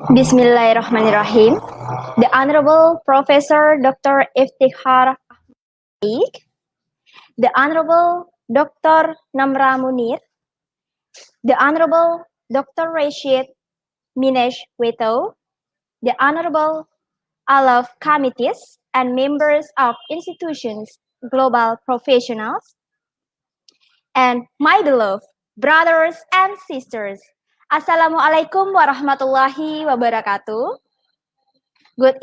Bismillahirrahmanirrahim. The Honorable Professor Dr. Iftikhar Ahmad, the Honorable Dr. Namra Munir, the Honorable Dr. Richard Minesweto, the Honorable all of committees and members of institutions, global professionals, and my beloved brothers and sisters. Assalamualaikum warahmatullahi wabarakatuh. Good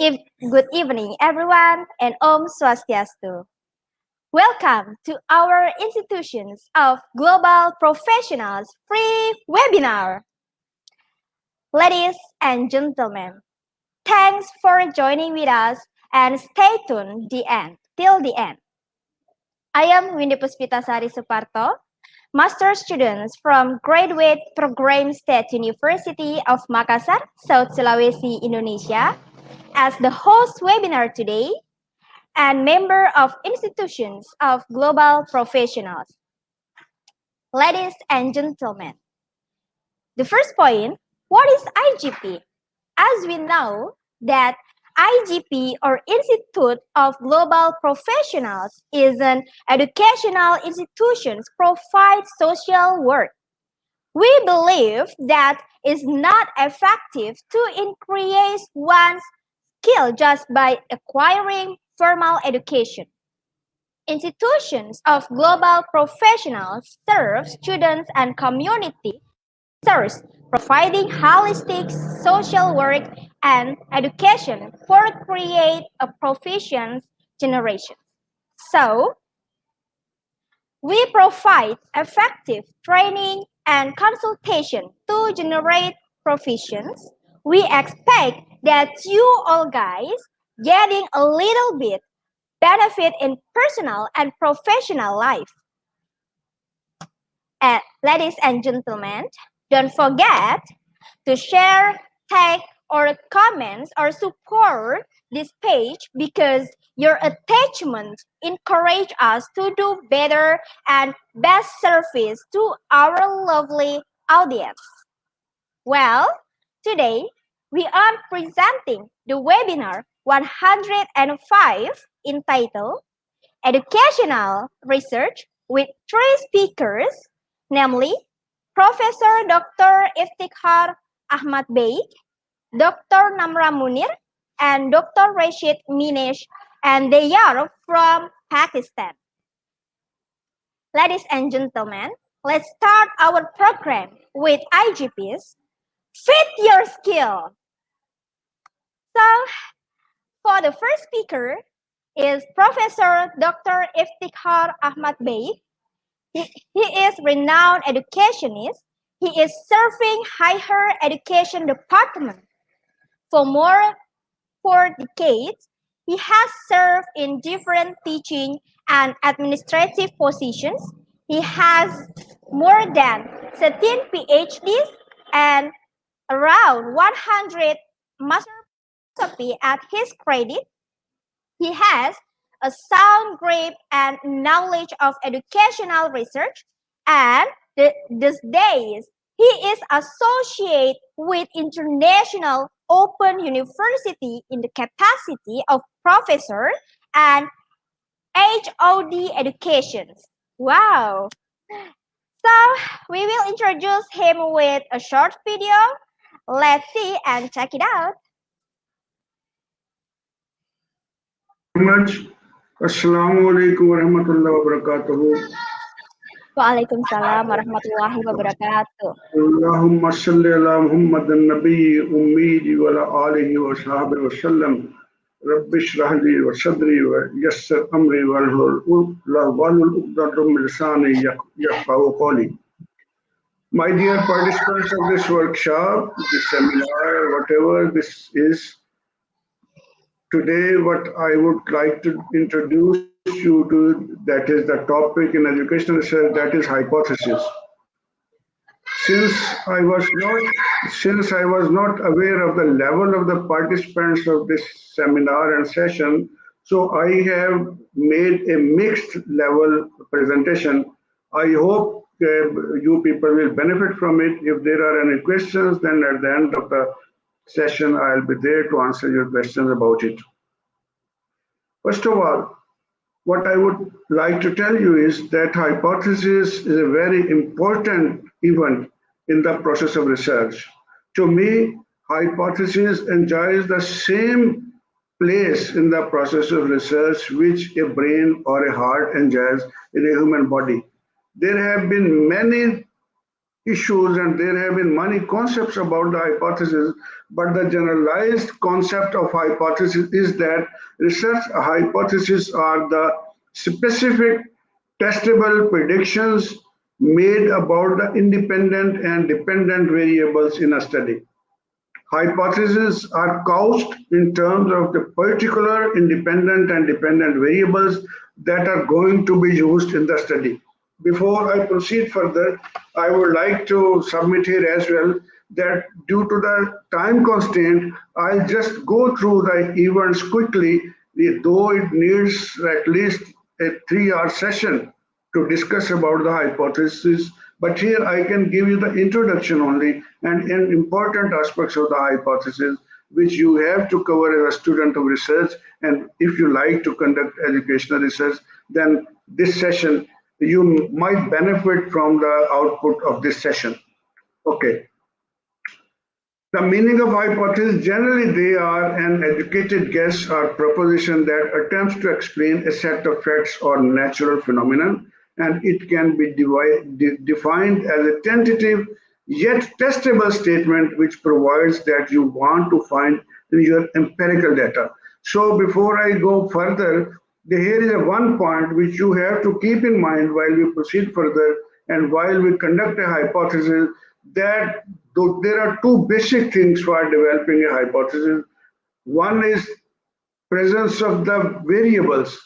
evening, everyone, and Om Swastiastu. Welcome to our Institutions of Global Professionals free webinar. Ladies and gentlemen, thanks for joining with us and stay tuned till the end. I am Windy Puspitasari Suparto, Master students from Graduate Program State University of Makassar, South Sulawesi, Indonesia, as the host webinar today and member of Institutions of Global Professionals. Ladies and gentlemen, the first point, what is IGP? As we know that IGP or Institute of Global Professionals is an educational institution provides social work. We believe that it's not effective to increase one's skill just by acquiring formal education. Institutions of Global Professionals serve students and community serves providing holistic social work and education for create a proficient generation. So, we provide effective training and consultation to generate proficiency. We expect that you all guys getting a little bit benefit in personal and professional life. And ladies and gentlemen, don't forget to share, tag, or comments or support this page because your attachment encourage us to do better and best service to our lovely audience. Well, today we are presenting the webinar 105 entitled Educational Research with three speakers, namely Professor Dr. Iftikhar Ahmad Baik, Dr. Namra Munir, and Dr. Rashid Minesh, and they are from Pakistan. Ladies and gentlemen, let's start our program with IGPs. Fit your skill. So, for the first speaker is Professor Dr. Iftikhar Ahmad Baik. He is renowned educationist. He is serving higher education department for more 4 decades. He has served in different teaching and administrative positions. He has more than 13 PhDs and around 100 master philosophy at his credit. He has a sound grip and knowledge of educational research, and these days he is associated with International Open University in the capacity of professor and HOD education. Wow! So we will introduce him with a short video. Let's see and check it out. Much. Assalamu alaikum warahmatullahi wabarakatuh. Waalaikumsalam warahmatullahi wabarakatuh. Allahumma salli ala Muhammadin Nabi Ummi wa ala alihi wa sahbihi wa sallam. Rabbi shrah li wa sadri wa yassir amri wahlul 'uqdatam min lisani yafqahu qawli. My dear participants of this workshop, this seminar, whatever this is, today, what I would like to introduce you to, that is the topic in educational research, that is hypothesis. Since I was not aware of the level of the participants of this seminar and session, so I have made a mixed level presentation. I hope you people will benefit from it. If there are any questions, then at the end of the session, I'll be there to answer your questions about it. First of all, what I would like to tell you is that hypothesis is a very important event in the process of research. To me, hypothesis enjoys the same place in the process of research which a brain or a heart enjoys in a human body. There have been many issues and there have been many concepts about the hypothesis, but the generalized concept of hypothesis is that research hypotheses are the specific testable predictions made about the independent and dependent variables in a study. Hypotheses are couched in terms of the particular independent and dependent variables that are going to be used in the study. Before I proceed further, I would like to submit here as well that due to the time constraint, I'll just go through the events quickly, though it needs at least a 3-hour session to discuss about the hypothesis. But here I can give you the introduction only and important aspects of the hypothesis, which you have to cover as a student of research. And if you like to conduct educational research, then this session, you might benefit from the output of this session. Okay. The meaning of hypothesis, generally they are an educated guess or proposition that attempts to explain a set of facts or natural phenomenon, and it can be defined as a tentative yet testable statement which provides that you want to find in your empirical data. So before I go further, here is a one point which you have to keep in mind while we proceed further and while we conduct a hypothesis, that there are two basic things for developing a hypothesis. One is presence of the variables,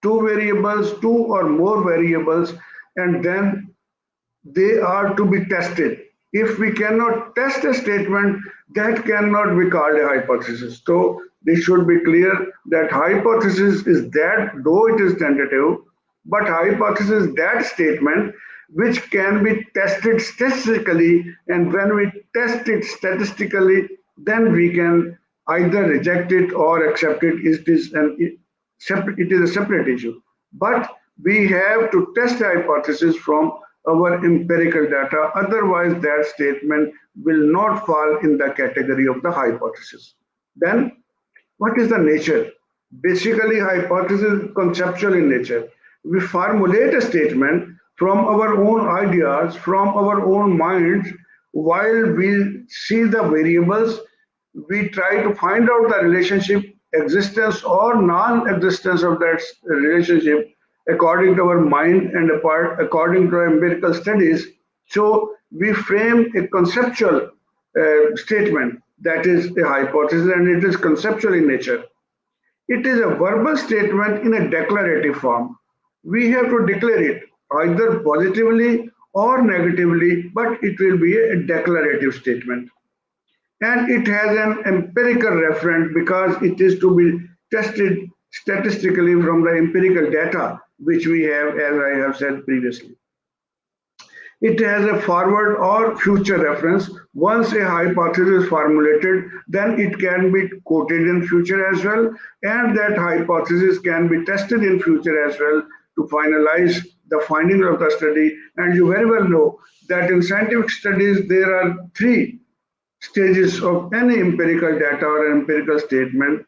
two or more variables, and then they are to be tested. If we cannot test a statement, that cannot be called a hypothesis. So this should be clear that hypothesis is that, though it is tentative, but hypothesis is that statement which can be tested statistically, and when we test it statistically, then we can either reject it or accept it. It is a separate issue. But we have to test the hypothesis from our empirical data, otherwise that statement will not fall in the category of the hypothesis. Then, what is the nature? Basically, hypothesis is conceptual in nature. We formulate a statement from our own ideas, from our own minds, while we see the variables, we try to find out the relationship, existence or non-existence of that relationship according to our mind and according to our empirical studies. So we frame a conceptual statement that is a hypothesis, and it is conceptual in nature. It is a verbal statement in a declarative form. We have to declare it either positively or negatively, but it will be a declarative statement. And it has an empirical reference because it is to be tested statistically from the empirical data which we have, as I have said previously. It has a forward or future reference. Once a hypothesis is formulated, then it can be quoted in future as well, and that hypothesis can be tested in future as well to finalize the findings of the study. And you very well know that in scientific studies there are 3 stages of any empirical data or empirical statement.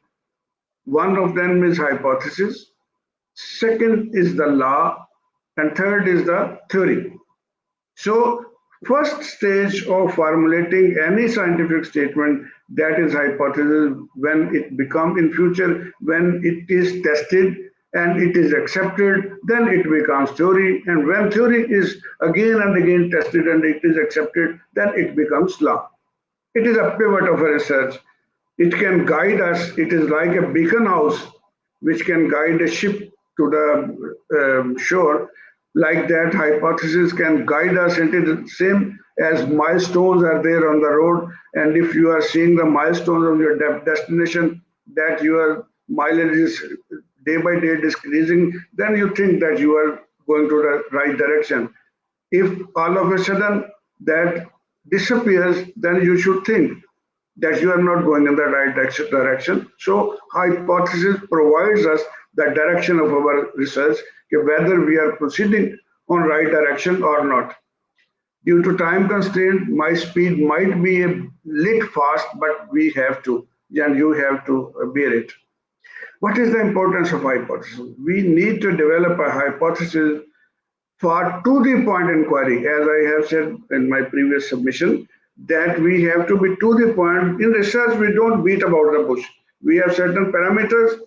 One of them is hypothesis, second is the law, and third is the theory. So first stage of formulating any scientific statement, that is hypothesis. When it becomes in future, when it is tested and it is accepted, then it becomes theory. And when theory is again and again tested and it is accepted, then it becomes law. It is a pivot of a research. It can guide us. It is like a beacon house which can guide a ship to the shore. Like that, hypothesis can guide us into the same as milestones are there on the road. And if you are seeing the milestones of your destination, that your mileage is day by day decreasing, then you think that you are going to the right direction. If all of a sudden that disappears, then you should think that you are not going in the right direction. So hypothesis provides us the direction of our research, whether we are proceeding on right direction or not. Due to time constraint, my speed might be a little fast, but we have to, and you have to bear it. What is the importance of hypothesis? We need to develop a hypothesis for to-the-point inquiry, as I have said in my previous submission, that we have to be to the point. In research, we don't beat about the bush. We have certain parameters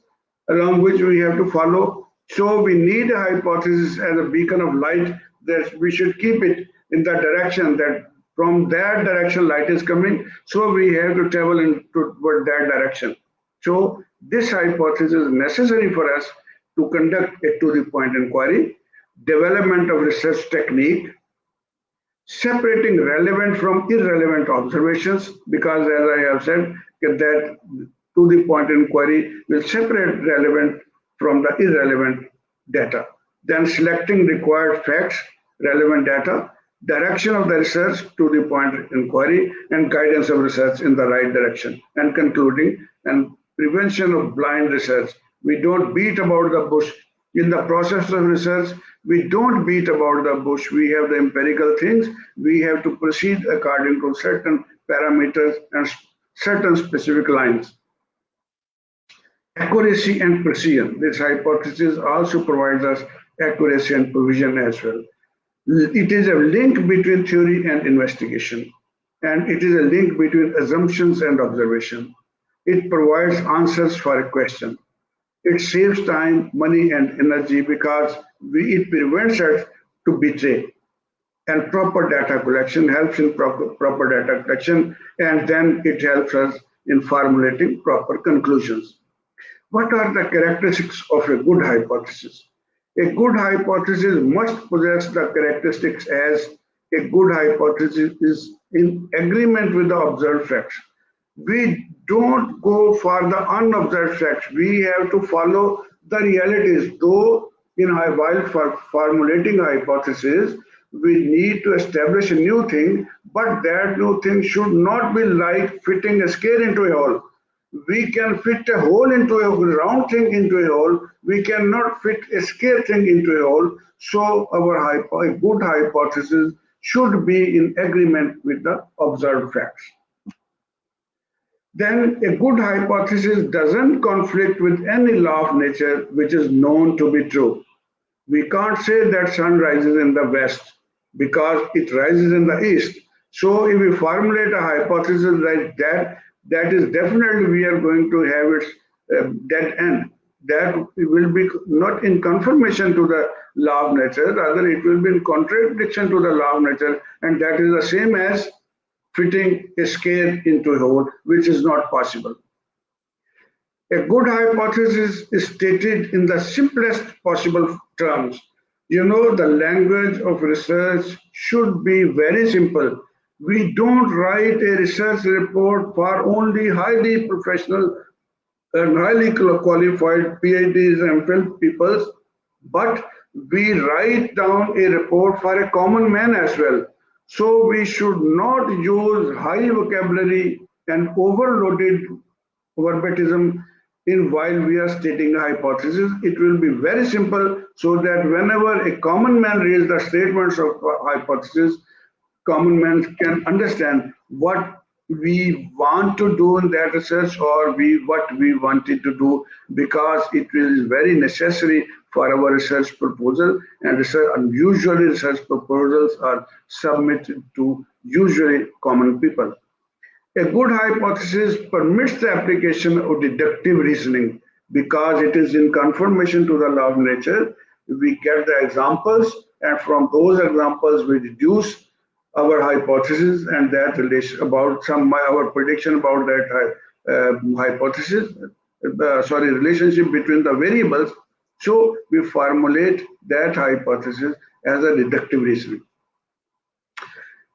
along which we have to follow. So we need a hypothesis as a beacon of light, that we should keep it in the direction that from that direction light is coming. So we have to travel toward that direction. So this hypothesis is necessary for us to conduct a to-the-point inquiry, development of research technique, separating relevant from irrelevant observations, because as I have said, that to-the-point inquiry will separate relevant from the irrelevant data. Then selecting required facts, relevant data, direction of the research, to-the-point inquiry, and guidance of research in the right direction. And concluding, and prevention of blind research. We don't beat about the bush. In the process of research, we don't beat about the bush. We have the empirical things. We have to proceed according to certain parameters and certain specific lines. Accuracy and precision. This hypothesis also provides us accuracy and precision as well. It is a link between theory and investigation, and it is a link between assumptions and observation. It provides answers for a question. It saves time, money, and energy because it prevents us to betray. And proper data collection helps in proper data collection, and then it helps us in formulating proper conclusions. What are the characteristics of a good hypothesis? A good hypothesis must possess the characteristics as a good hypothesis is in agreement with the observed facts. We don't go for the unobserved facts. We have to follow the realities. Though while formulating a hypothesis, we need to establish a new thing, but that new thing should not be like fitting a scare into a hole. We can fit a hole into a round thing into a hole. We cannot fit a square thing into a hole. So our good hypothesis should be in agreement with the observed facts. Then a good hypothesis doesn't conflict with any law of nature which is known to be true. We can't say that sun rises in the west because it rises in the east. So if we formulate a hypothesis like that, that is definitely we are going to have its dead end. That will be not in conformation to the law of nature, rather it will be in contradiction to the law of nature, and that is the same as fitting a scare into a hole, which is not possible. A good hypothesis is stated in the simplest possible terms. The language of research should be very simple. We don't write a research report for only highly professional and highly qualified PhDs and MPhil people, but we write down a report for a common man as well. So we should not use high vocabulary and overloaded verbatism while we are stating a hypothesis. It will be very simple so that whenever a common man reads the statements of hypothesis, common man can understand what we want to do in that research or what we wanted to do, because it is very necessary for our research proposal, and usually research proposals are submitted to usually common people. A good hypothesis permits the application of deductive reasoning because it is in conformation to the law of nature. We get the examples, and from those examples we deduce our hypothesis, and that relation about our prediction about that relationship between the variables. So we formulate that hypothesis as a deductive reasoning.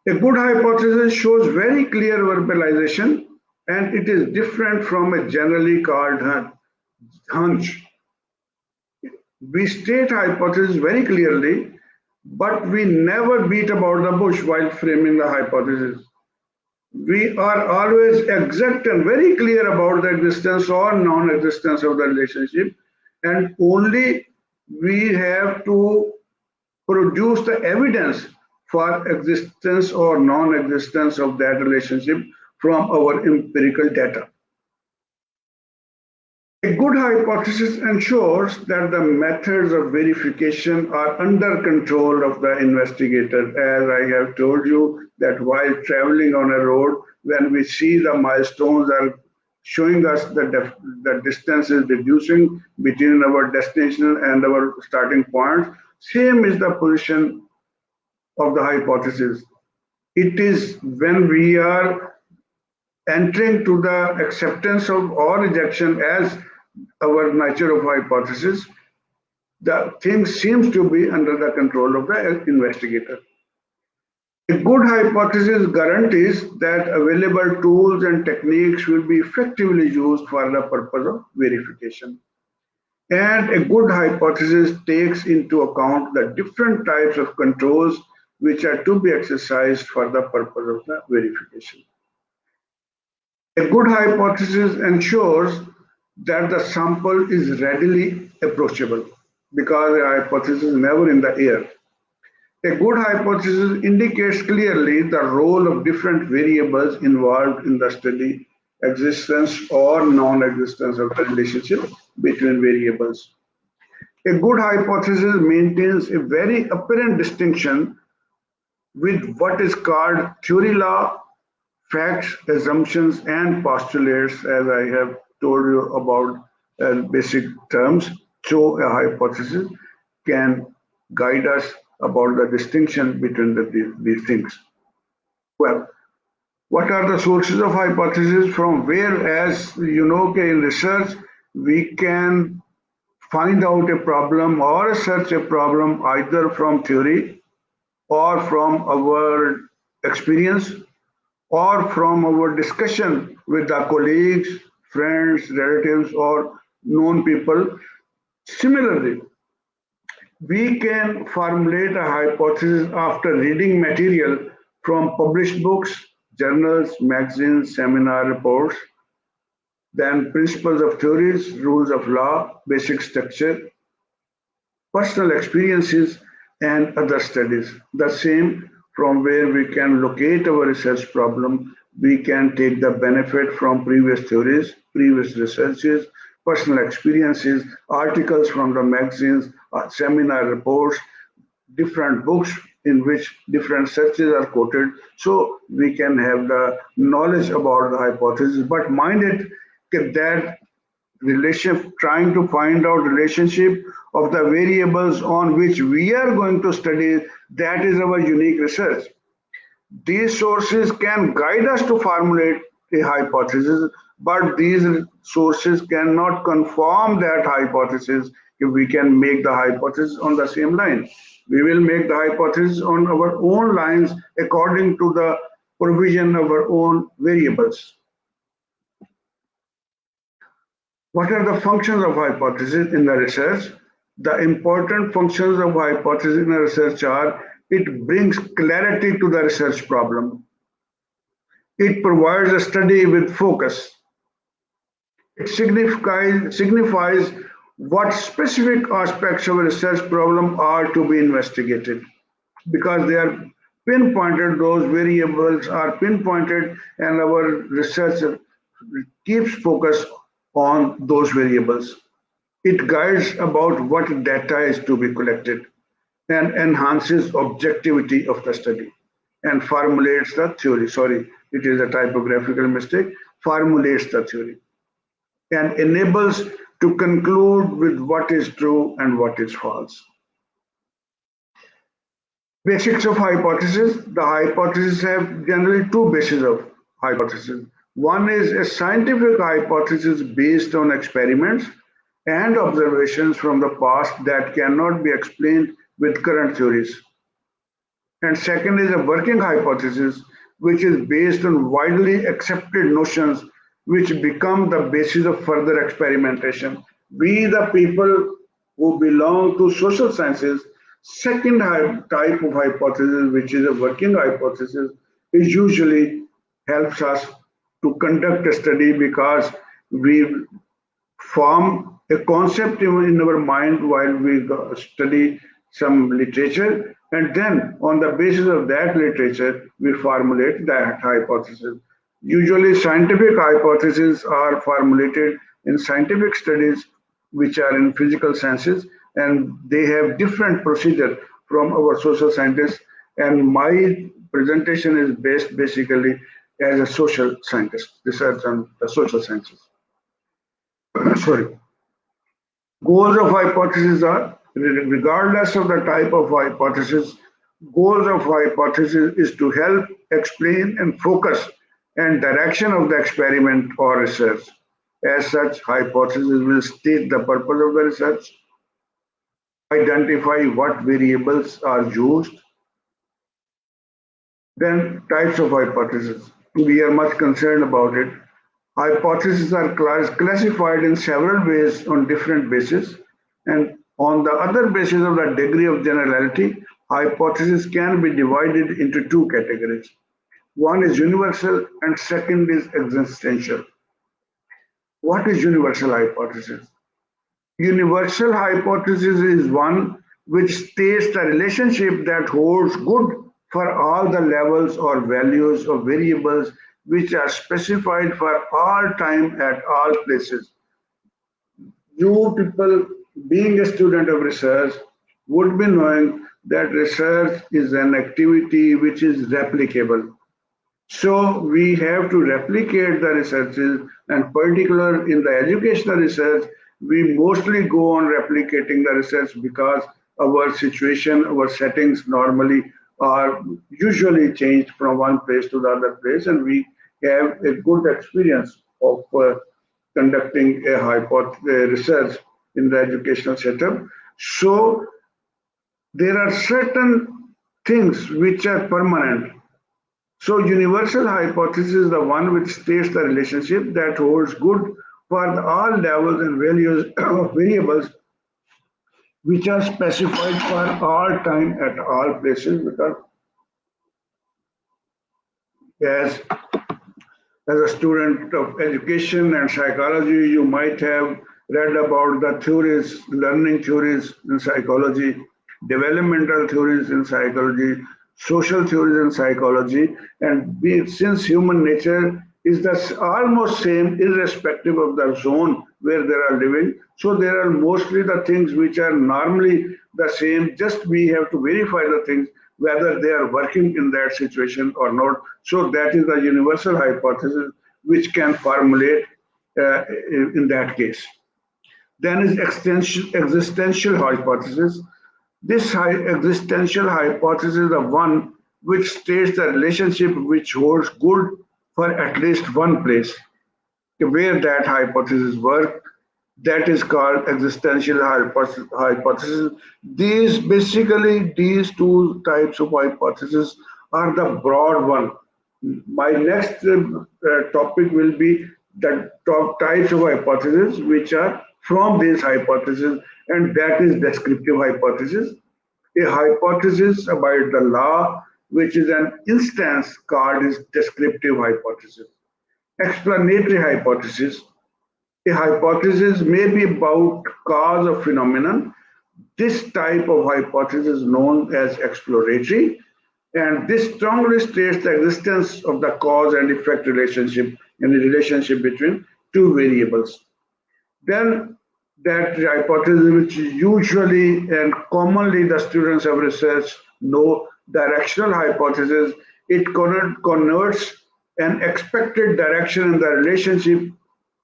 A good hypothesis shows very clear verbalization, and it is different from a generally called hunch. We state hypothesis very clearly, but we never beat about the bush while framing the hypothesis. We are always exact and very clear about the existence or non-existence of the relationship, and only we have to produce the evidence for existence or non-existence of that relationship from our empirical data. A good hypothesis ensures that the methods of verification are under control of the investigator. As I have told you that while traveling on a road, when we see the milestones are showing us the distance is reducing between our destination and our starting point, same is the position of the hypothesis. It is when we are entering to the acceptance of or rejection as our nature of hypothesis, the thing seems to be under the control of the investigator. A good hypothesis guarantees that available tools and techniques will be effectively used for the purpose of verification. And a good hypothesis takes into account the different types of controls which are to be exercised for the purpose of the verification. A good hypothesis ensures that the sample is readily approachable because a hypothesis is never in the air. A good hypothesis indicates clearly the role of different variables involved in the study, existence or non-existence of the relationship between variables. A good hypothesis maintains a very apparent distinction with what is called theory law, facts, assumptions, and postulates, as I have told you about basic terms. So a hypothesis can guide us about the distinction between these things. Well, what are the sources of hypothesis from where, as you know, in research, we can find out a problem or search a problem either from theory or from our experience or from our discussion with the colleagues, friends, relatives, or known people. Similarly, we can formulate a hypothesis after reading material from published books, journals, magazines, seminar reports, then principles of theories, rules of law, basic structure, personal experiences, and other studies. The same from where we can locate our research problem, we can take the benefit from previous theories, previous researches, personal experiences, articles from the magazines, seminar reports, different books in which different searches are quoted, so we can have the knowledge about the hypothesis. But mind it that relationship, trying to find out relationship of the variables on which we are going to study, that is our unique research. These sources can guide us to formulate a hypothesis, but these sources cannot confirm that hypothesis. If we can make the hypothesis on the same line, we will make the hypothesis on our own lines according to the provision of our own variables. What are the functions of hypothesis in the research? The important functions of hypothesis in the research are: it brings clarity to the research problem. It provides a study with focus. It signifies what specific aspects of a research problem are to be investigated. Because they are pinpointed, those variables are pinpointed, and our research keeps focus on those variables. It guides about what data is to be collected and enhances objectivity of the study and formulates the theory. Sorry, it is a typographical mistake. Formulates the theory and enables to conclude with what is true and what is false. Basics of hypothesis. The hypotheses have generally two bases of hypothesis. One is a scientific hypothesis based on experiments and observations from the past that cannot be explained with current theories. And second is a working hypothesis, which is based on widely accepted notions which become the basis of further experimentation. We, the people who belong to social sciences, second type of hypothesis, which is a working hypothesis, is usually helps us to conduct a study because we form a concept in our mind while we study some literature, and then on the basis of that literature, we formulate that hypothesis. Usually, scientific hypotheses are formulated in scientific studies which are in physical sciences, and they have different procedure from our social scientists. And my presentation is based basically as a social scientist, research on the social sciences. Sorry. Goals of hypothesis are, regardless of the type of hypothesis, goals of hypothesis is to help explain and focus and direction of the experiment or research. As such, hypothesis will state the purpose of the research, identify what variables are used, then types of hypothesis. We are much concerned about it. Hypotheses are classified in several ways on different bases, and on the other basis of the degree of generality, hypotheses can be divided into two categories. One is universal and second is existential. What is universal hypothesis? Universal hypothesis is one which states the relationship that holds good for all the levels or values of variables which are specified for all time at all places. You people, being a student of research, would be knowing that research is an activity which is replicable. So we have to replicate the researches, and particular in the educational research, we mostly go on replicating the research because our situation, our settings normally are usually changed from one place to the other place, and we have a good experience of conducting a research in the educational setup. So there are certain things which are permanent. So universal hypothesis is the one which states the relationship that holds good for all levels and values of variables which are specified for all time at all places, because as as a student of education and psychology, you might have read about the theories, learning theories in psychology, developmental theories in psychology, social theories in psychology, and since human nature is almost same irrespective of the zone where they are living, so there are mostly the things which are normally the same, just we have to verify the things whether they are working in that situation or not. So that is the universal hypothesis which can formulate in that case. Then is existential hypothesis. This existential hypothesis is the one which states the relationship which holds good for at least one place. Where that hypothesis works, that is called existential hypothesis. These two types of hypotheses are the broad one. My next topic will be the top types of hypotheses which are from these hypotheses, and that is descriptive hypothesis. A hypothesis about the law, which is an instance called is descriptive hypothesis. Explanatory hypothesis. A hypothesis may be about cause of phenomenon. This type of hypothesis is known as exploratory, and this strongly states the existence of the cause and effect relationship in the relationship between two variables. Then that hypothesis, which usually and commonly the students of research know, directional hypothesis, it connotes an expected direction in the relationship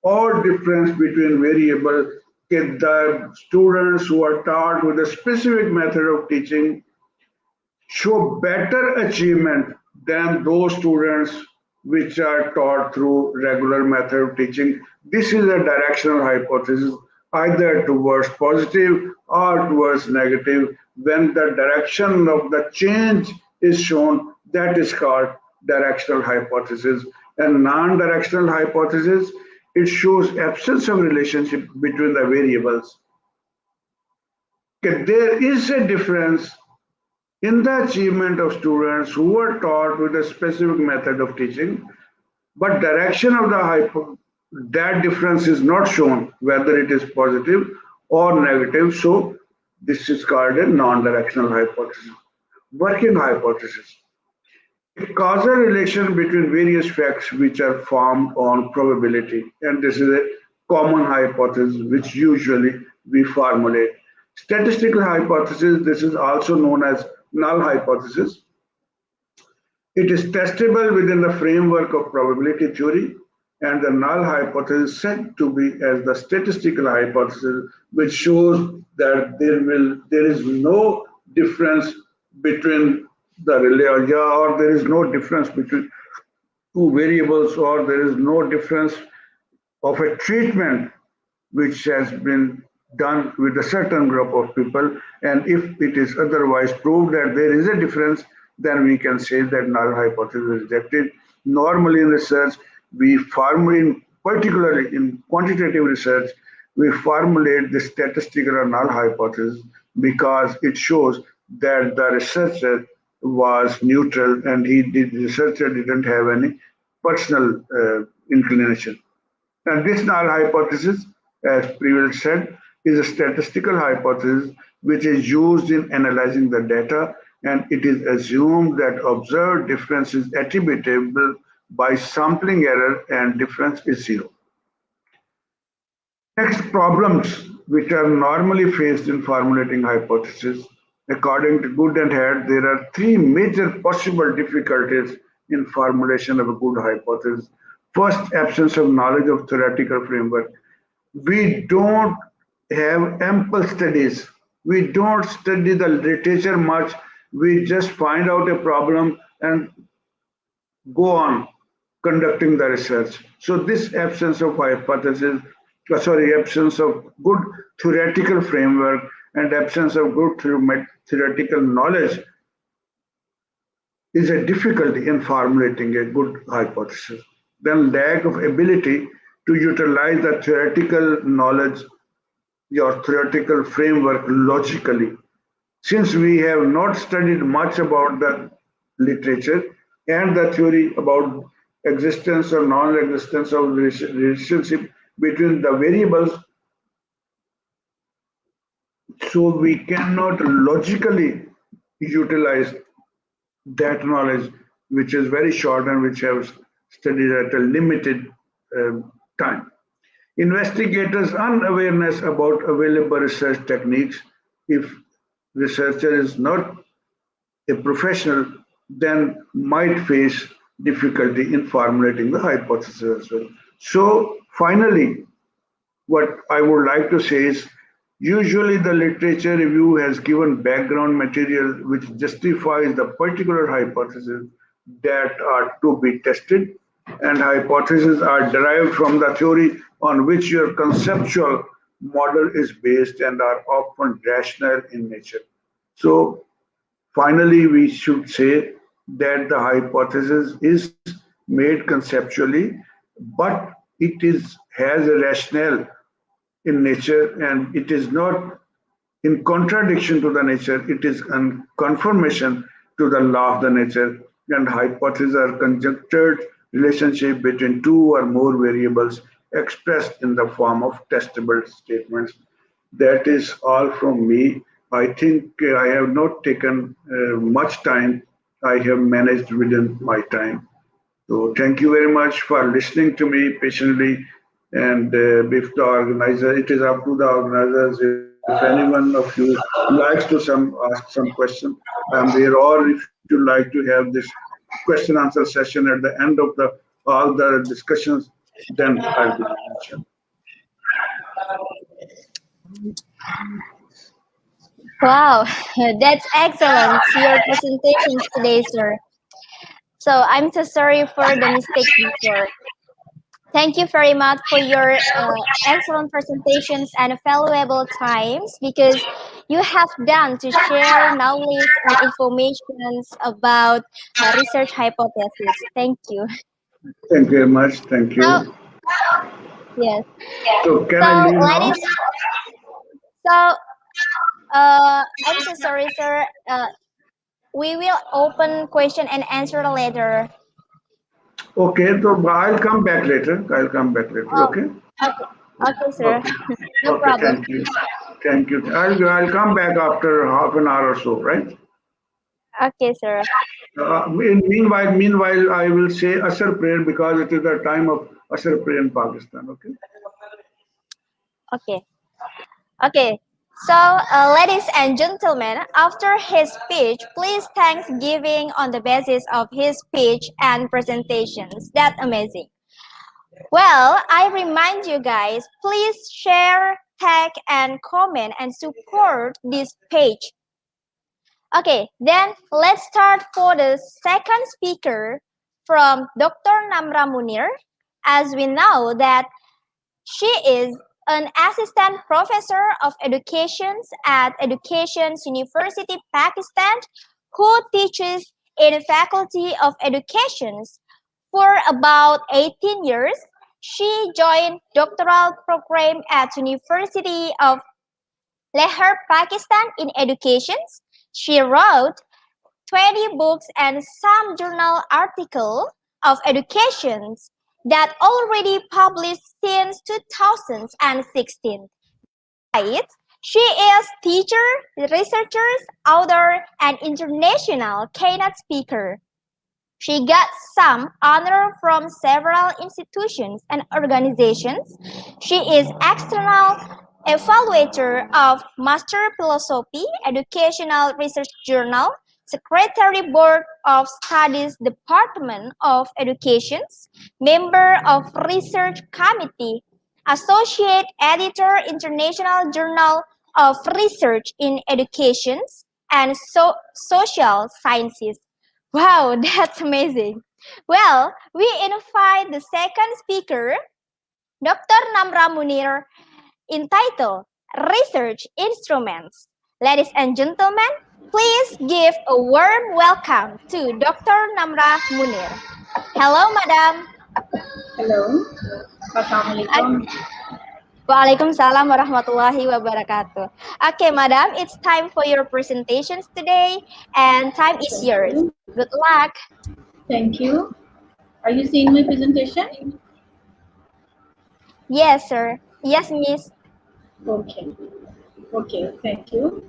or difference between variables. The students who are taught with a specific method of teaching show better achievement than those students which are taught through regular method of teaching. This is a directional hypothesis, either towards positive or towards negative. When the direction of the change is shown, that is called directional hypothesis. And non-directional hypothesis, it shows absence of relationship between the variables. Okay, there is a difference in the achievement of students who are taught with a specific method of teaching but direction of the that difference is not shown, whether it is positive or negative. So this is called a non-directional hypothesis. Working hypothesis. A causal relation between various facts which are formed on probability, and this is a common hypothesis which usually we formulate. Statistical hypothesis, this is also known as null hypothesis. It is testable within the framework of probability theory, and the null hypothesis is said to be as the statistical hypothesis, which shows that there is no difference between the or there is no difference between two variables, or there is no difference of a treatment which has been done with a certain group of people, and if it is otherwise proved that there is a difference, then we can say that null hypothesis is rejected. Normally in research, we formulate, particularly in quantitative research, we formulate the statistical or null hypothesis because it shows that the researcher was neutral and the researcher didn't have any personal inclination. And this null hypothesis, as previously said, is a statistical hypothesis which is used in analyzing the data, and it is assumed that observed difference is attributable by sampling error and difference is zero. Next, problems which are normally faced in formulating hypotheses. According to Good and Head, there are three major possible difficulties in formulation of a good hypothesis. First, absence of knowledge of theoretical framework. We don't have ample studies. We don't study the literature much. We just find out a problem and go on conducting the research. So this absence of hypothesis, absence of good theoretical framework and absence of good theoretical knowledge is a difficulty in formulating a good hypothesis. Then lack of ability to utilize the theoretical knowledge, your theoretical framework logically. Since we have not studied much about the literature and the theory about existence or non-existence of relationship between the variables, so we cannot logically utilize that knowledge which is very short and which have studied at a limited time. Investigators' unawareness about available research techniques. If researcher is not a professional, then might face difficulty in formulating the hypothesis as well. So finally, what I would like to say is usually the literature review has given background material which justifies the particular hypothesis that are to be tested, and hypotheses are derived from the theory on which your conceptual model is based and are often rational in nature. So finally, we should say that the hypothesis is made conceptually, but it has a rationale in nature, and it is not in contradiction to the nature, it is in confirmation to the law of the nature. And hypotheses are conjectured relationship between two or more variables expressed in the form of testable statements. That is all from me. I think I have not taken much time. I have managed within my time. So thank you very much for listening to me patiently. And if the organizer, it is up to the organizers. If anyone of you likes to ask some question, I'm there. Or if you like to have this question answer session at the end of the all the discussions, then I'll be happy. Wow, that's excellent. Your presentations today, sir. So I'm so sorry for the mistakes before. Thank you very much for your excellent presentations and valuable times because you have done to share knowledge and information about research hypothesis. Thank you. Thank you very much. Thank So you. yes. So can I So leave now? ladies, so I'm so sorry, sir. We will open question and answer later. Okay, so I'll come back later. Oh, Okay. okay, okay, sir. Okay. No Okay. problem. Thank you. Thank you. I'll come back after half an hour or so, right? Okay, sir. Meanwhile, I will say Asr prayer because it is the time of Asr prayer in Pakistan. Okay. Okay. Okay. So, ladies and gentlemen, after his speech, please Thanksgiving on the basis of his speech and presentations. That's amazing. Well, I remind you guys, please share, tag, and comment and support this page. Okay, then let's start for the second speaker from Dr. Namra Munir. As we know that she is an assistant professor of education at Educations University Pakistan who teaches in the Faculty of Education for about 18 years. She joined doctoral program at University of Lahore, Pakistan in education. She wrote 20 books and some journal articles of education that already published since 2016. Right? She is teacher, researcher, author, and international keynote speaker. She got some honor from several institutions and organizations. She is external evaluator of Master Philosophy Educational Research Journal, Secretary Board of Studies Department of Education, member of Research Committee, Associate Editor International Journal of Research in Education and Social Sciences. Wow, that's amazing. Well, we invite the second speaker, Dr. Namra Munir, entitled Research Instruments. Ladies and gentlemen, please give a warm welcome to Dr. Namra Munir. Hello, madam. Hello. Assalamualaikum. Waalaikumsalam warahmatullahi wabarakatuh. Okay, madam, it's time for your presentations today, and time is Thank yours. you. Good luck. Thank you. Are you seeing my presentation? Yes, sir. Yes, miss. Okay. Okay. Thank you.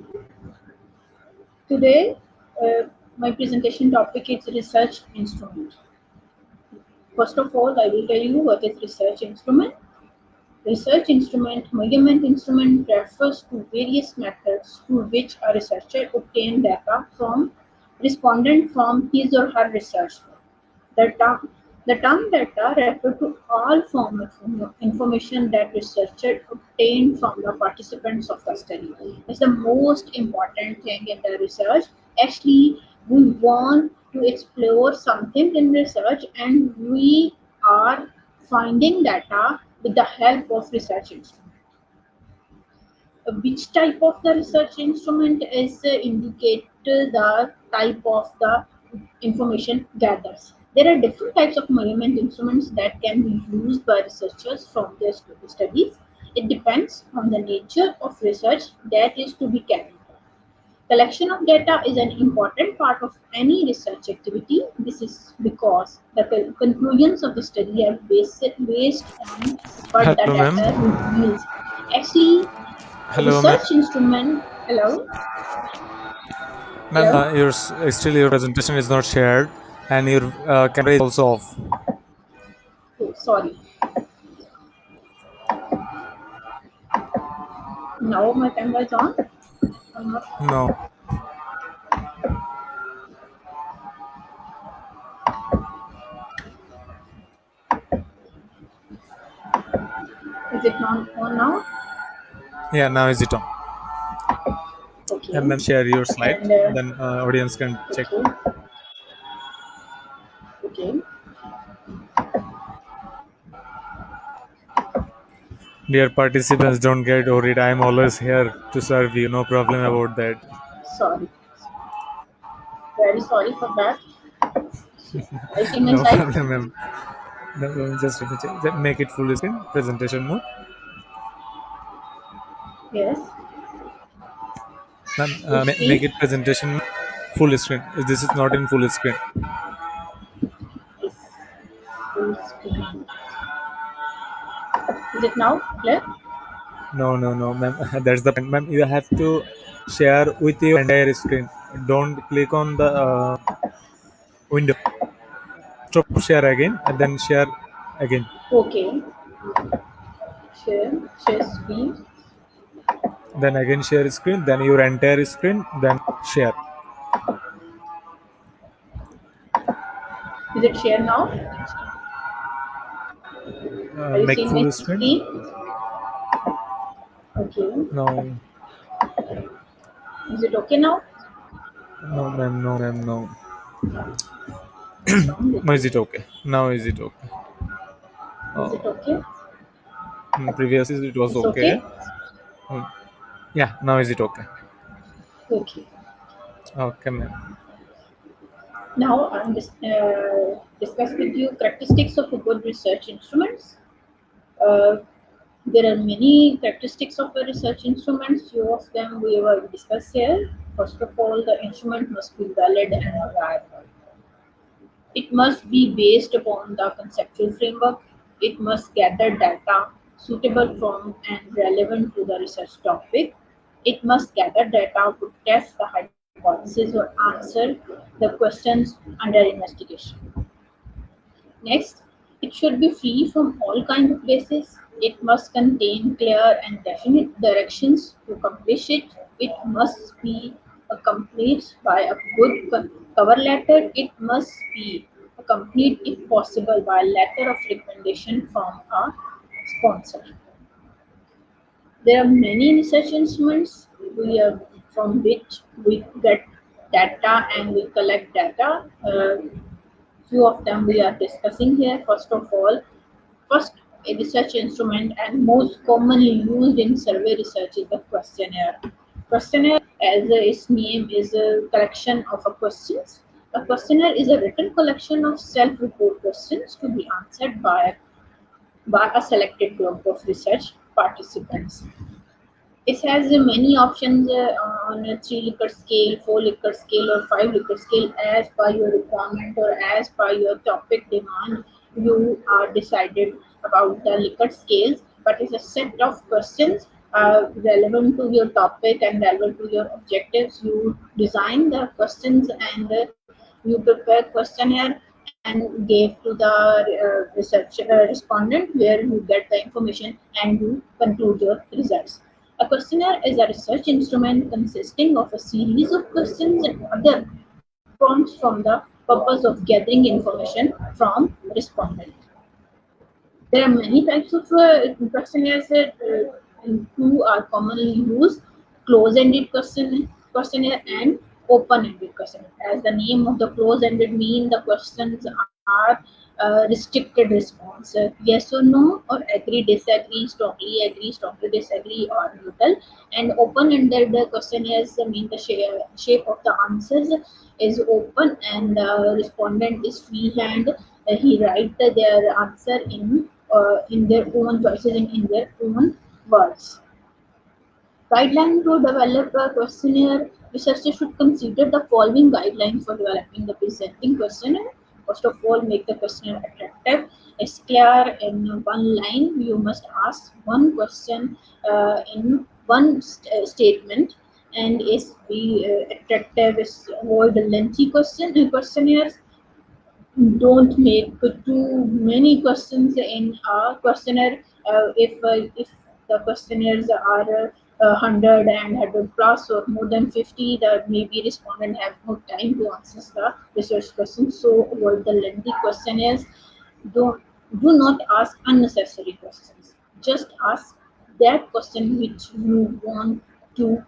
Today, my presentation topic is research instrument. First of all, I will tell you what is research instrument. Research instrument, measurement instrument refers to various methods through which a researcher obtains data from respondent from his or her research. The term data refers to all form of information that researcher obtained from the participants of the study. It's the most important thing in the research. Actually, we want to explore something in research and we are finding data with the help of research instrument. Which type of the research instrument is indicate the type of the information gathers. There are different types of measurement instruments that can be used by researchers from their studies. It depends on the nature of research that is to be carried out. Collection of data is an important part of any research activity. This is because the conclusions of the study are based on what the Hello, ma'am. data reveals. Actually, Hello, ma'am. research instrument. Hello. Ma'am, Hello. still your presentation is not shared, and your camera is also off. Oh, sorry. Now my camera is on. I'm not. No. Is it not on now? Yeah, now is it on? Okay. And ma'am, share your slide, And then audience can check. okay. Okay. Dear participants, don't get worried. I am always here to serve you. No problem about that. Sorry. Very sorry for that. I see my No slide. problem, ma'am. No, just make it full screen presentation mode. Yes. Ma'am, Full make screen. it presentation full screen. This is not in full screen. Yes. full screen. Is it now clear? No, ma'am. That's the point, ma'am. You have to share with your entire screen. Don't click on the window. Stop share again and then share again. Okay. Share screen. Then again share screen. Then your entire screen. Then share. Is it share now? Are you Make seeing my full screen. screen? Okay. No, Is it okay now? no, ma'am. No, ma'am. No. Sound No, is little. it okay? Now is it okay? Is it okay? Previously it was It's okay. okay? Yeah. Now is it okay? Okay. Okay, ma'am. Now I'm discuss with you characteristics of a good research instruments. Uh, there are many characteristics of a research instrument. Few of them we will discuss here. First of all, the instrument must be valid and reliable. It must be based upon the conceptual framework. It must gather data suitable from and relevant to the research topic. It must gather data to test the hypothesis or answer the questions under investigation. Next, it should be free from all kinds of biases. It must contain clear and definite directions to accomplish it. It must be accompanied by a good cover letter. It must be accompanied, if possible, by a letter of recommendation from a sponsor. There are many research instruments from which we get data and we collect data. Few of them we are discussing here. First a research instrument and most commonly used in survey research is the questionnaire. Questionnaire, as its name is a collection of questions. A questionnaire is a written collection of self-report questions to be answered by a selected group of research participants. It has many options on a 3 Likert scale, 4 Likert scale, or 5 Likert scale as per your requirement or as per your topic demand. You are decided about the Likert scales, but it's a set of questions relevant to your topic and relevant to your objectives. You design the questions and you prepare questionnaire and give to the research respondent where you get the information and you conclude your results. A questionnaire is a research instrument consisting of a series of questions and other prompts from the purpose of gathering information from respondent. There are many types of questionnaires. Two are commonly used: close-ended questionnaire and open-ended questionnaire. As the name of the close-ended mean, the questions are restricted response, yes or no, or agree, disagree, strongly disagree, or neutral. And open-ended questionnaires mean the shape of the answers is open and the respondent is free hand. He write their answer in their own choices and in their own words. Guideline to develop a questionnaire. Researchers should consider the following guidelines for developing the presenting questionnaire. First of all, make the questionnaire attractive. It's clear in one line. You must ask one question in one statement, and is be attractive. Is avoid the lengthy questionnaires. Don't make too many questions in a questionnaire. If the questionnaires are 100 and 100 plus or more than 50, that maybe respondent have no time to answer the research questions. So avoid the lengthy questionnaires. Don't do not ask unnecessary questions. Just ask that question which you want to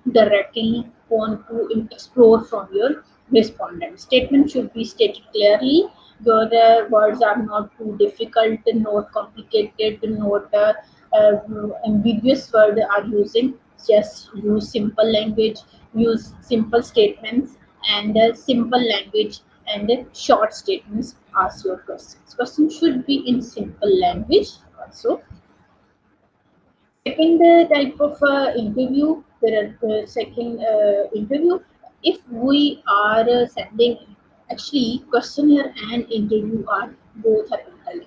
explore from your respondent. Statement should be stated clearly. Your words are not too difficult, not complicated, not ambiguous word are using. Just use simple language, use simple statements and simple language and short statements. Ask your questions. Questions should be in simple language also. Second type of interview, there are second interview. If we are sending, actually questionnaire and interview are both are equal.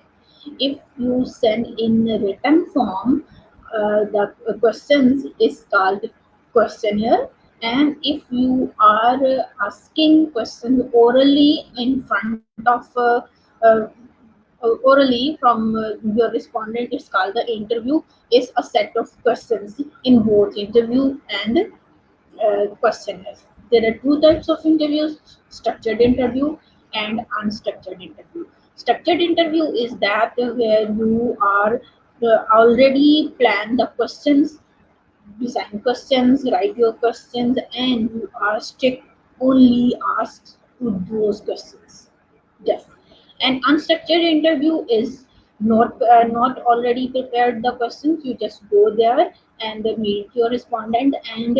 If you send in a written form, the questions is called questionnaire. And if you are asking questions orally in front of orally from your respondent, it's called the interview. Is a set of questions in both interview and questionnaires. There are two types of interviews: structured interview and unstructured interview. Structured interview is that where you are already plan the questions, design questions, write your questions, and you are strict only asked to those questions. Yes. An unstructured interview is not already prepared the questions. You just go there and meet your respondent, and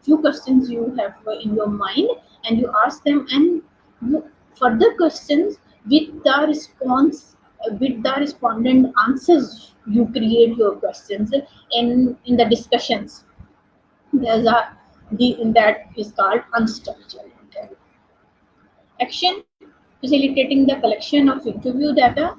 few questions you have in your mind, and you ask them, and you further questions with the response with the respondent answers. You create your questions in the discussions. There's a that is called unstructured interview. Action: facilitating the collection of interview data.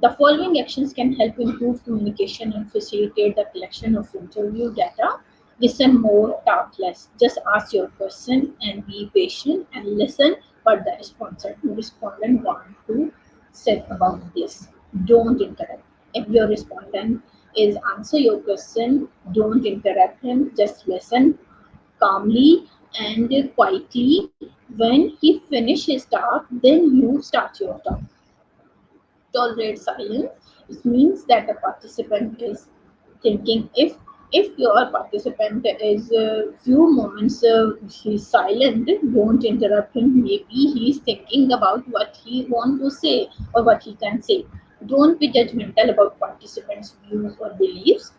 The following actions can help improve communication and facilitate the collection of interview data. Listen more, talk less. Just ask your question and be patient and listen what the respondent want to say about this. Don't interrupt. If your respondent is answer your question, don't interrupt him. Just listen calmly and quietly. When he finish his talk, then you start your talk. Tolerate silence. It means that the participant is thinking. If your participant is few moments he's silent, don't interrupt him. Maybe he's thinking about what he want to say or what he can say. Don't be judgmental about participants' views or beliefs.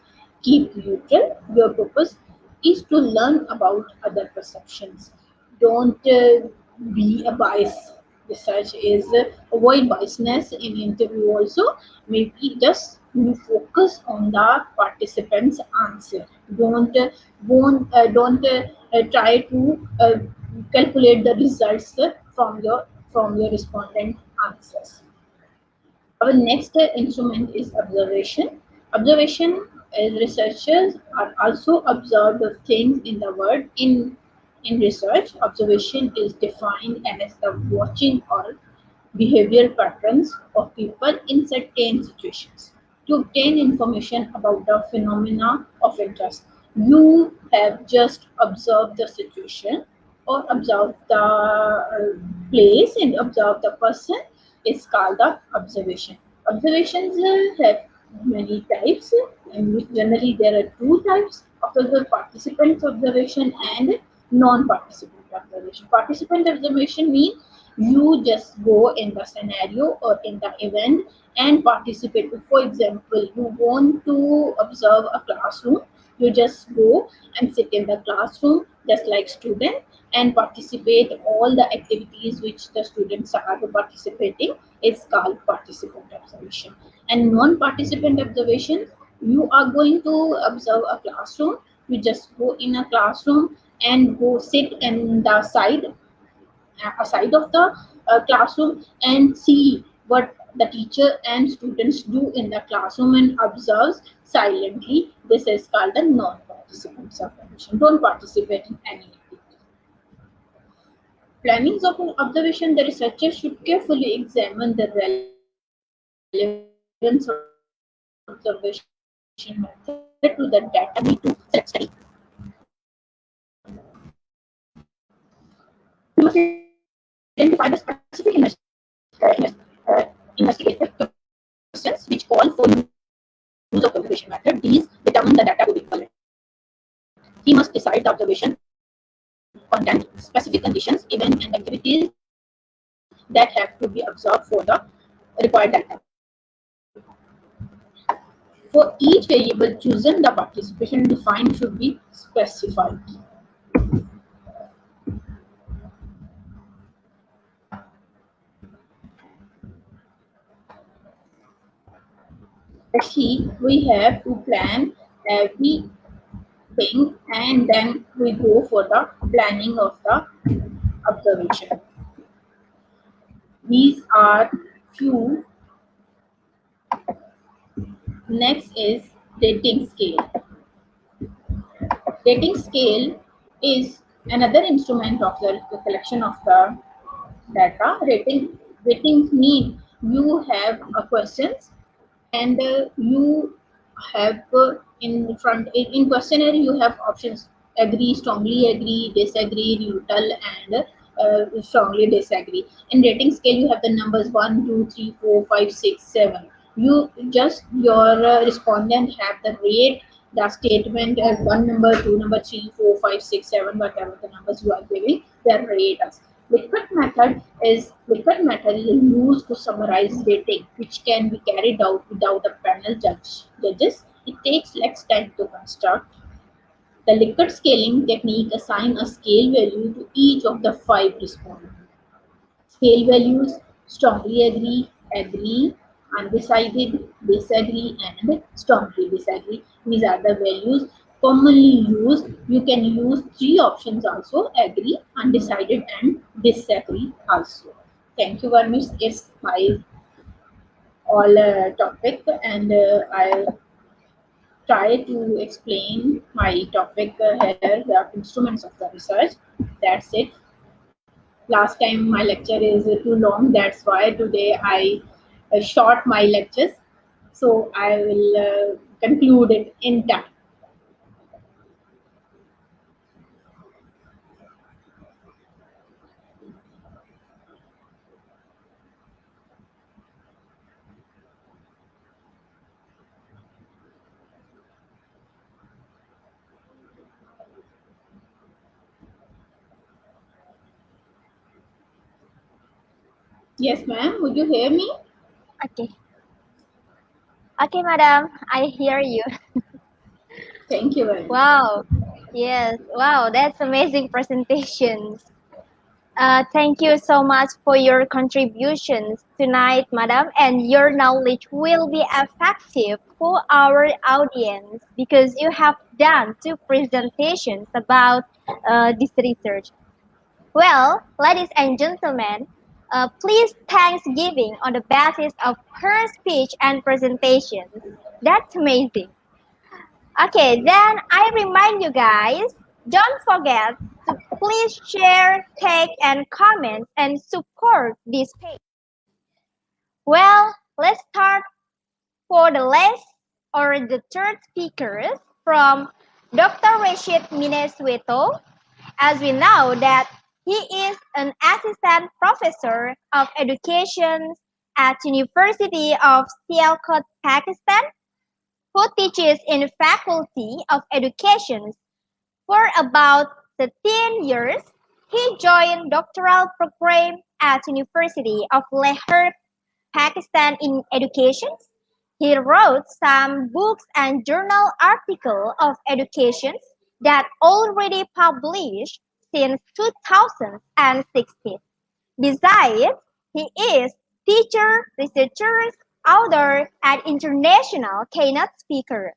Keep neutral. Your purpose is to learn about other perceptions. Don't be a bias. Research is avoid biasness in interview also. Maybe just you focus on the participant's answer. Don't try to calculate the results from your respondent answers. Our next instrument is observation. Observation is researchers are also observed of things in the world. In research, observation is defined as the watching or behavioral patterns of people in certain situations to obtain information about the phenomena of interest. You have just observed the situation or observed the place and observed the person. It's called the observation. Observations have many types, and generally there are two types of the participant observation and non-participant observation. Participant observation means you just go in the scenario or in the event and participate. For example, you want to observe a classroom, you just go and sit in the classroom just like student and participate all the activities which the students are participating. It's called participant observation. And non-participant observation, you are going to observe a classroom, you just go in a classroom and go sit in the side aside of the classroom and see what the teacher and students do in the classroom and observes silently. This is called the non-participant observation. Don't participate in any activity. Plannings of an observation: the researcher should carefully examine the relevance of observation method to the data need to select study. You must identify the specific investigative questions which call for use of observation method. These determine the data to be collected. He must decide the observation content, specific conditions, events, and activities that have to be observed for the required data. For each variable chosen, the participation defined should be specified. Actually, we have to plan everything and then we go for the planning of the observation. These are few Next is rating scale. Rating scale is another instrument of the collection of the data. Ratings mean you have a questions and you have in questionnaire you have options: agree, strongly agree, disagree, neutral, and strongly disagree. In rating scale you have the numbers 1, 2, 3, 4, 5, 6, 7. You just your respondent have the rate the statement as one number, two number, 3, 4, 5, 6, 7, whatever the numbers you are giving, their rate us. Liquid method is used to summarize rating, which can be carried out without a panel judges. It takes less time to construct. The liquid scaling technique assigns a scale value to each of the 5 respondents. Scale values: strongly agree, agree, undecided, disagree, and strongly disagree. These are the values commonly used. You can use 3 options also: agree, undecided, and disagree also. Thank you very much. It's my all topic, and I'll try to explain my topic here, the instruments of the research. That's it. Last time my lecture is too long, that's why today I short my lectures, so I will conclude it in time. Yes, ma'am, would you hear me? Okay. Okay, madam, I hear you. Thank you very much. Wow. Yes. Wow, that's amazing presentations. Thank you so much for your contributions tonight, madam, and your knowledge will be effective for our audience because you have done 2 presentations about this research. Well, ladies and gentlemen, please Thanksgiving on the basis of her speech and presentations. That's amazing. Okay, then I remind you guys, don't forget to please share, take, and comment and support this page. Well, let's start for the last or the third speaker from Dr. Richard Minesweto. As we know that he is an assistant professor of education at University of Sialkot, Pakistan, who teaches in Faculty of Education for about 13 years. He joined doctoral program at University of Lahore, Pakistan in education. He wrote some books and journal articles of education that already published since 2016. Besides, he is teacher, researcher, author, and international keynote speaker.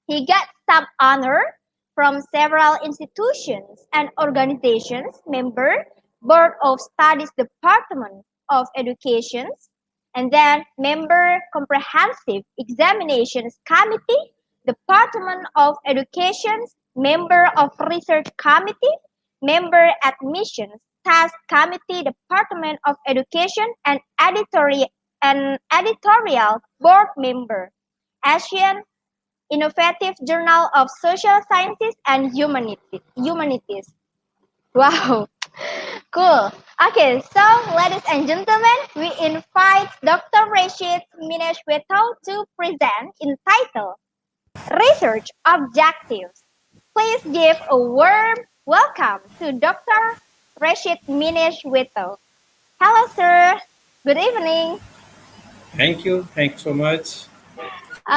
He got some honor from several institutions and organizations, member, Board of Studies Department of Education, and then member Comprehensive Examinations Committee, Department of Education, member of Research Committee, member Admissions Task Committee, Department of Education, and editorial board member, Asian Innovative Journal of Social Sciences and Humanities. Wow, cool. Okay, so ladies and gentlemen, we invite Dr. Richard Minesweto to present entitled Research Objectives. Please give a warm welcome to Dr. Richard Minesweto. Hello, sir. Good evening. Thank you. Thanks so much.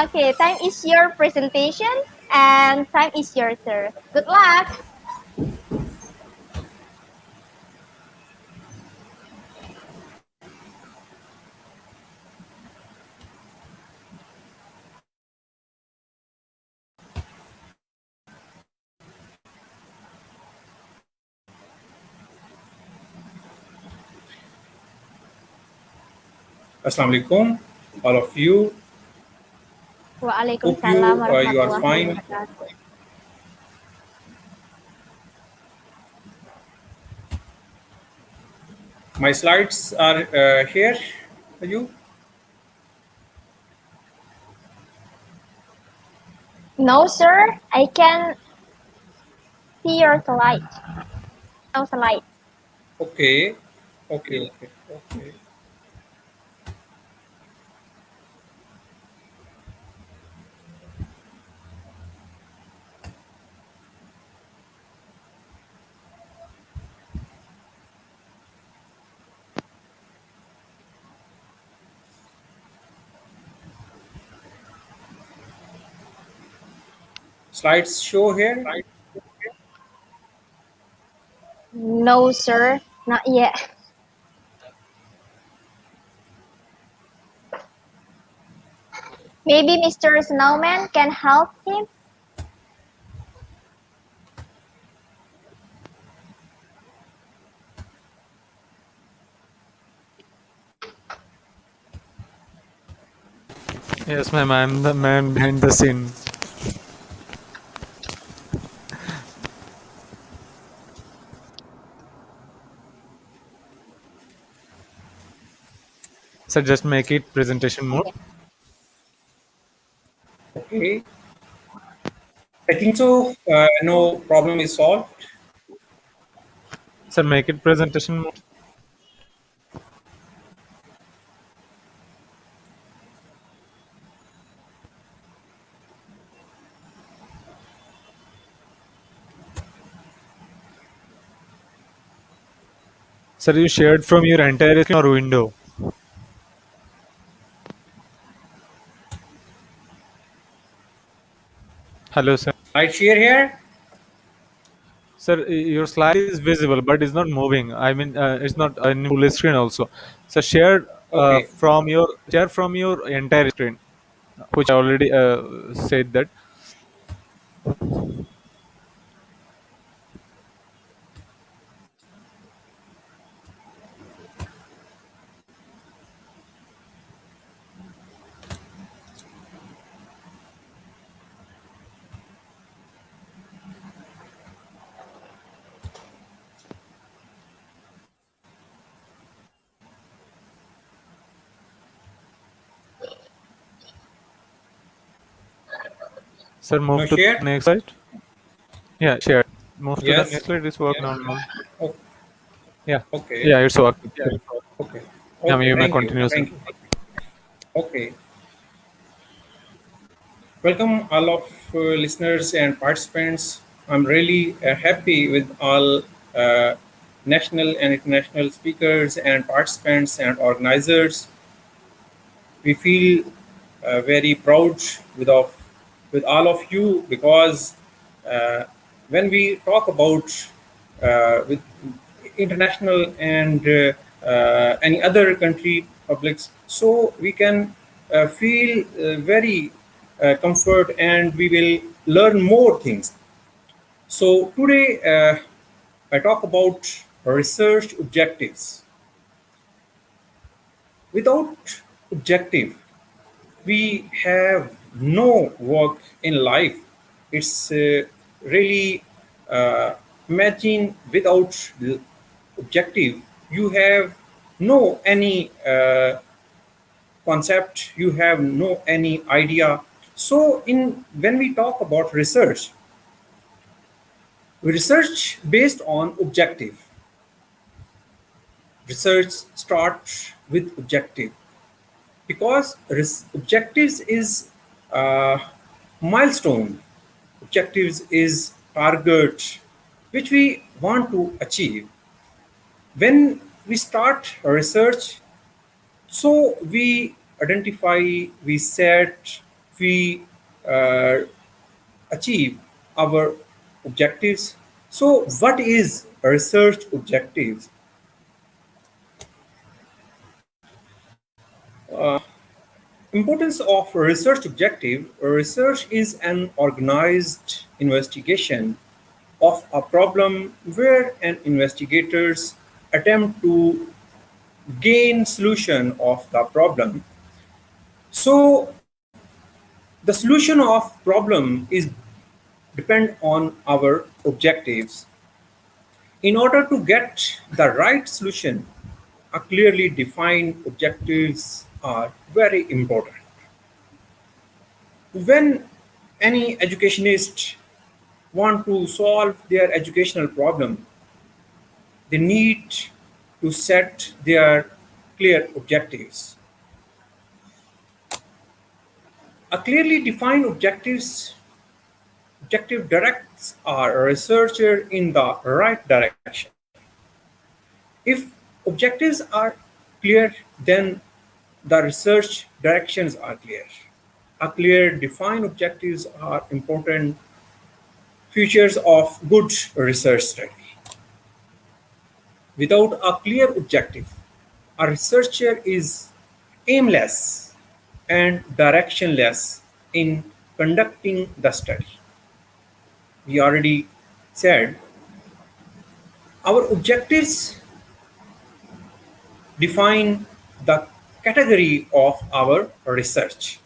Okay, time is your presentation and time is yours, sir. Good luck. Assalamu alaikum. all of you. Hope Waalaikumsalam you are warahmatullahi fine. wabarakatuh. My slides are here for you. No, sir. I can see your slide. No slide. Okay. Okay. Slides show here. No, sir. Not yet. Maybe Mr. Snowman can help him. Yes, ma'am. I'm the man behind the scene. So just make it presentation mode. Okay. I think so. No problem is solved. Sir, make it presentation mode. Sir, you shared from your entire screen or window? Hello, sir. Slide share here. Sir, your slide is visible, but it's not moving. I mean, it's not in full screen also. So Okay. share from your entire screen, which I already said that. Sir, move No to share. the next slide. Yeah, share. Move to the Yes. next slide. It's working on now. Oh, Yeah. okay. Yeah, it's working. Okay. Yeah, Okay. you may Thank you. continue, sir. Thank you. Okay. Welcome all of listeners and participants. I'm really happy with all national and international speakers and participants and organizers. We feel very proud with all of you because when we talk about with international and any other country publics, so we can feel very comfort and we will learn more things. So today I talk about research objectives. Without objective, we have no work in life. It's really imagine without the objective, you have no any concept, you have no any idea. So in when we talk about research, we research based on objective. Research starts with objective because objectives is milestone. Objectives is target which we want to achieve. When we start a research, so we identify, we set, we uh, achieve our objectives. So what is a research objectives? Importance of research objective. Research is an organized investigation of a problem where an investigators attempt to gain solution of the problem. So the solution of problem is depend on our objectives. In order to get the right solution, a clearly defined objectives are very important. When any educationist want to solve their educational problem, they need to set their clear objectives. A clearly defined objective directs our researcher in the right direction. If objectives are clear, then the research directions are clear. A clear defined objectives are important features of good research study. Without a clear objective, a researcher is aimless and directionless in conducting the study. We already said our objectives define the category of our research.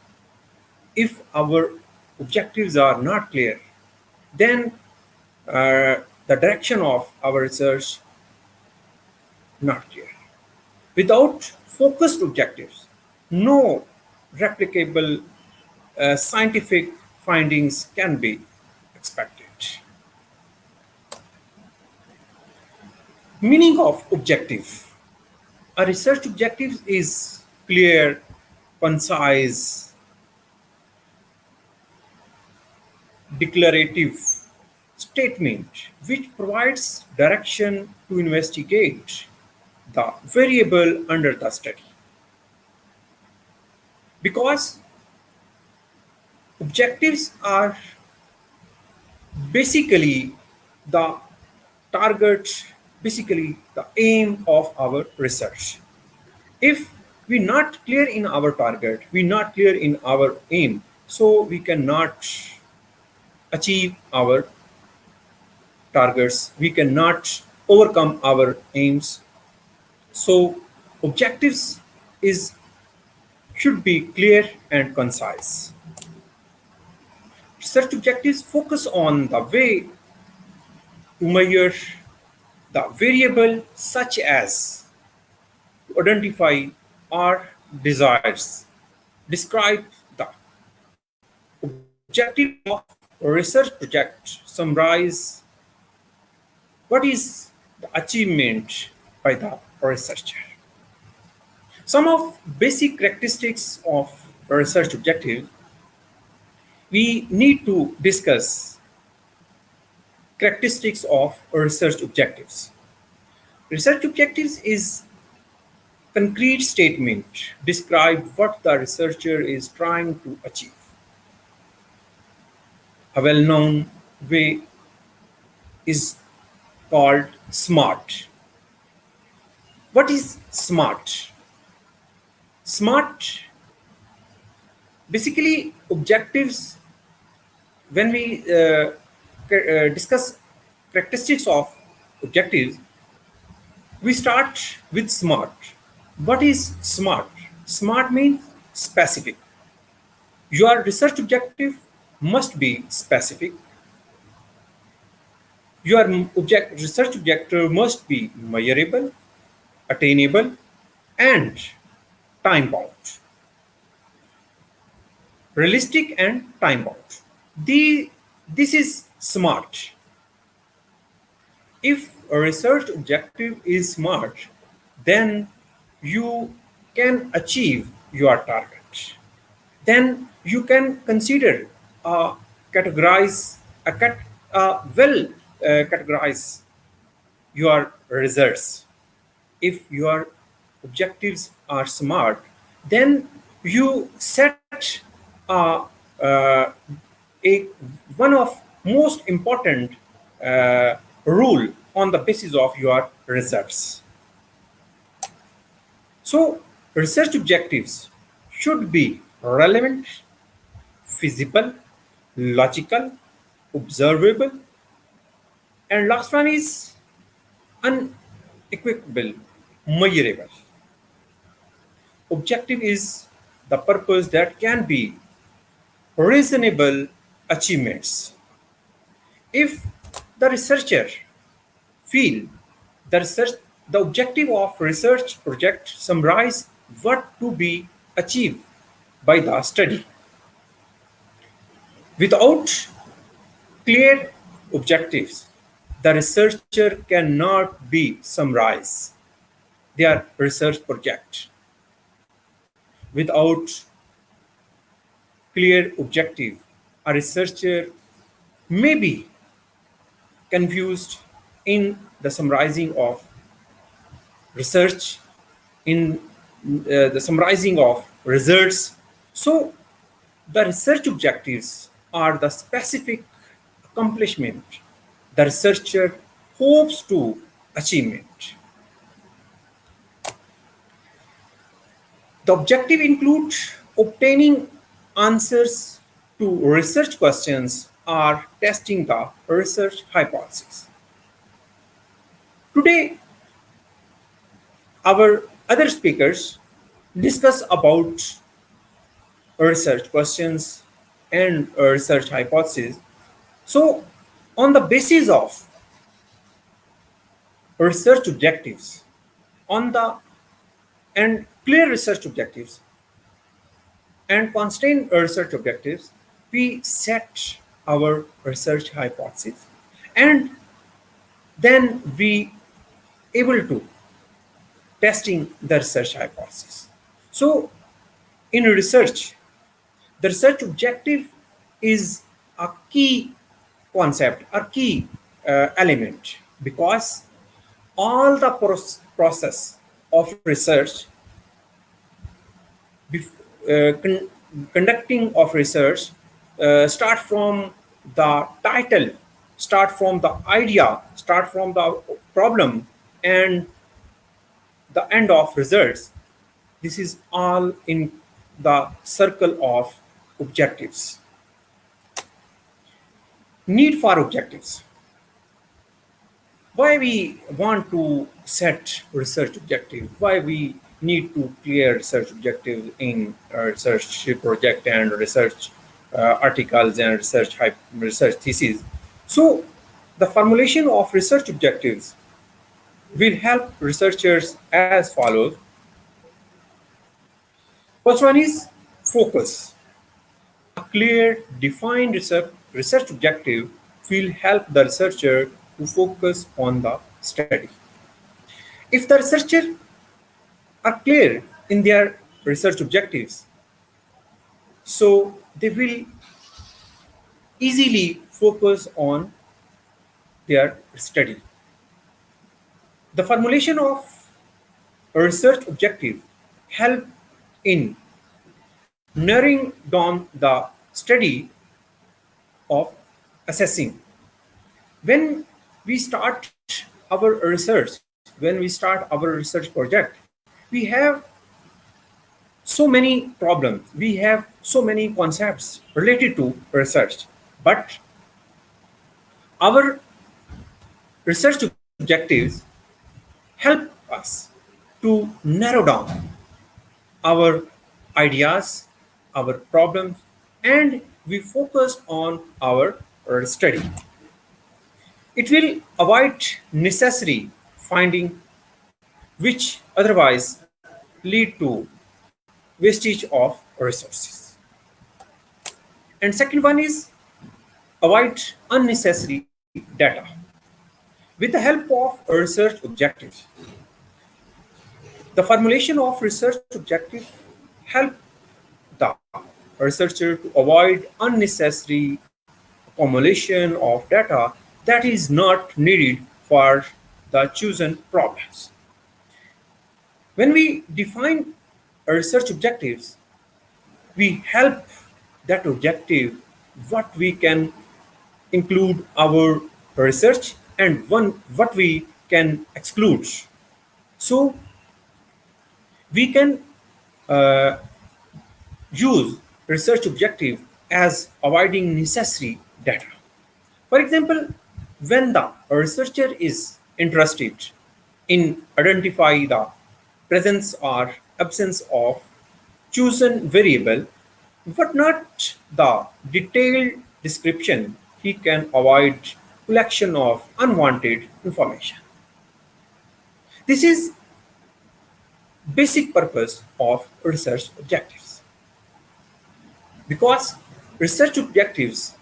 If our objectives are not clear, then the direction of our research not clear. Without focused objectives, no replicable scientific findings can be expected. Meaning of objective. A research objective is clear, concise, declarative statement which provides direction to investigate the variable under the study. Because objectives are basically the target, basically the aim of our research. If we're not clear in our target, we're not clear in our aim, so we cannot achieve our targets, we cannot overcome our aims. So objectives should be clear and concise. Research objectives focus on the way to measure the variable such as to identify our desires, describe the objective of a research project, summarize what is the achievement by the researcher. Some of basic characteristics of a research objective, we need to discuss characteristics of research objectives. Research objectives is concrete statement describe what the researcher is trying to achieve. A well-known way is called SMART. What is SMART? SMART, basically objectives, when we discuss characteristics of objectives, we start with SMART. What is SMART? SMART means specific. Your research objective must be specific. Your research objective must be measurable, attainable, and time-bound. Realistic and time-bound. This is SMART. If a research objective is SMART, then you can achieve your target. Then you can consider categorize your results. If your objectives are SMART, then you set one of most important rule on the basis of your results. So research objectives should be relevant, feasible, logical, observable, and last one is unequivocal, measurable. Objective is the purpose that can be reasonable achievements. If the researcher feel the objective of research project summarize what to be achieved by the study. Without clear objectives, the researcher cannot be summarize their research project. Without clear objective, a researcher may be confused in the summarizing of research, in the summarizing of results. So the research objectives are the specific accomplishment the researcher hopes to achievement. The objective includes obtaining answers to research questions or testing the research hypothesis. Today, our other speakers discuss about research questions and research hypotheses. So, on the basis of research objectives, and clear research objectives and constant research objectives, we set our research hypothesis, and then we able to testing the research hypothesis. So in research, the research objective is a key concept, a key element, because all the process of research, conducting of research, start from the title, start from the idea, start from the problem, and the end of results. This is all in the circle of objectives. Need for objectives. Why we want to set research objective? Why we need to clear research objectives in research project and research articles and research theses? So the formulation of research objectives will help researchers as follows. First one is focus. A clear, defined research objective will help the researcher to focus on the study. If the researcher are clear in their research objectives, so they will easily focus on their study. The formulation of a research objective help in narrowing down the study of assessing. When we start our research, when we start our research project, we have so many problems, we have so many concepts related to research, but our research objectives help us to narrow down our ideas, our problems, and we focus on our study. It will avoid necessary finding which otherwise lead to wastage of resources. And second one is avoid unnecessary data. With the help of research objectives, the formulation of research objectives help the researcher to avoid unnecessary accumulation of data that is not needed for the chosen problems. When we define research objectives, we help that objective what we can include our research and what we can exclude. So we can use research objective as avoiding necessary data. For example, when the researcher is interested in identify the presence or absence of chosen variable, but not the detailed description, he can avoid collection of unwanted information. This is basic purpose of research objectives. Because research objectives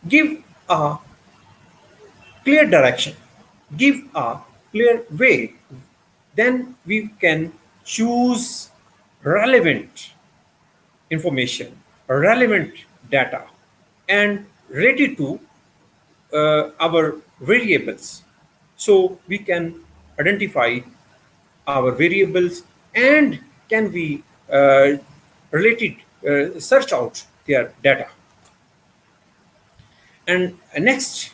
give a clear direction, give a clear way, then we can choose relevant information, relevant data, and relate it to our variables. So we can identify our variables and can we search out their data. And next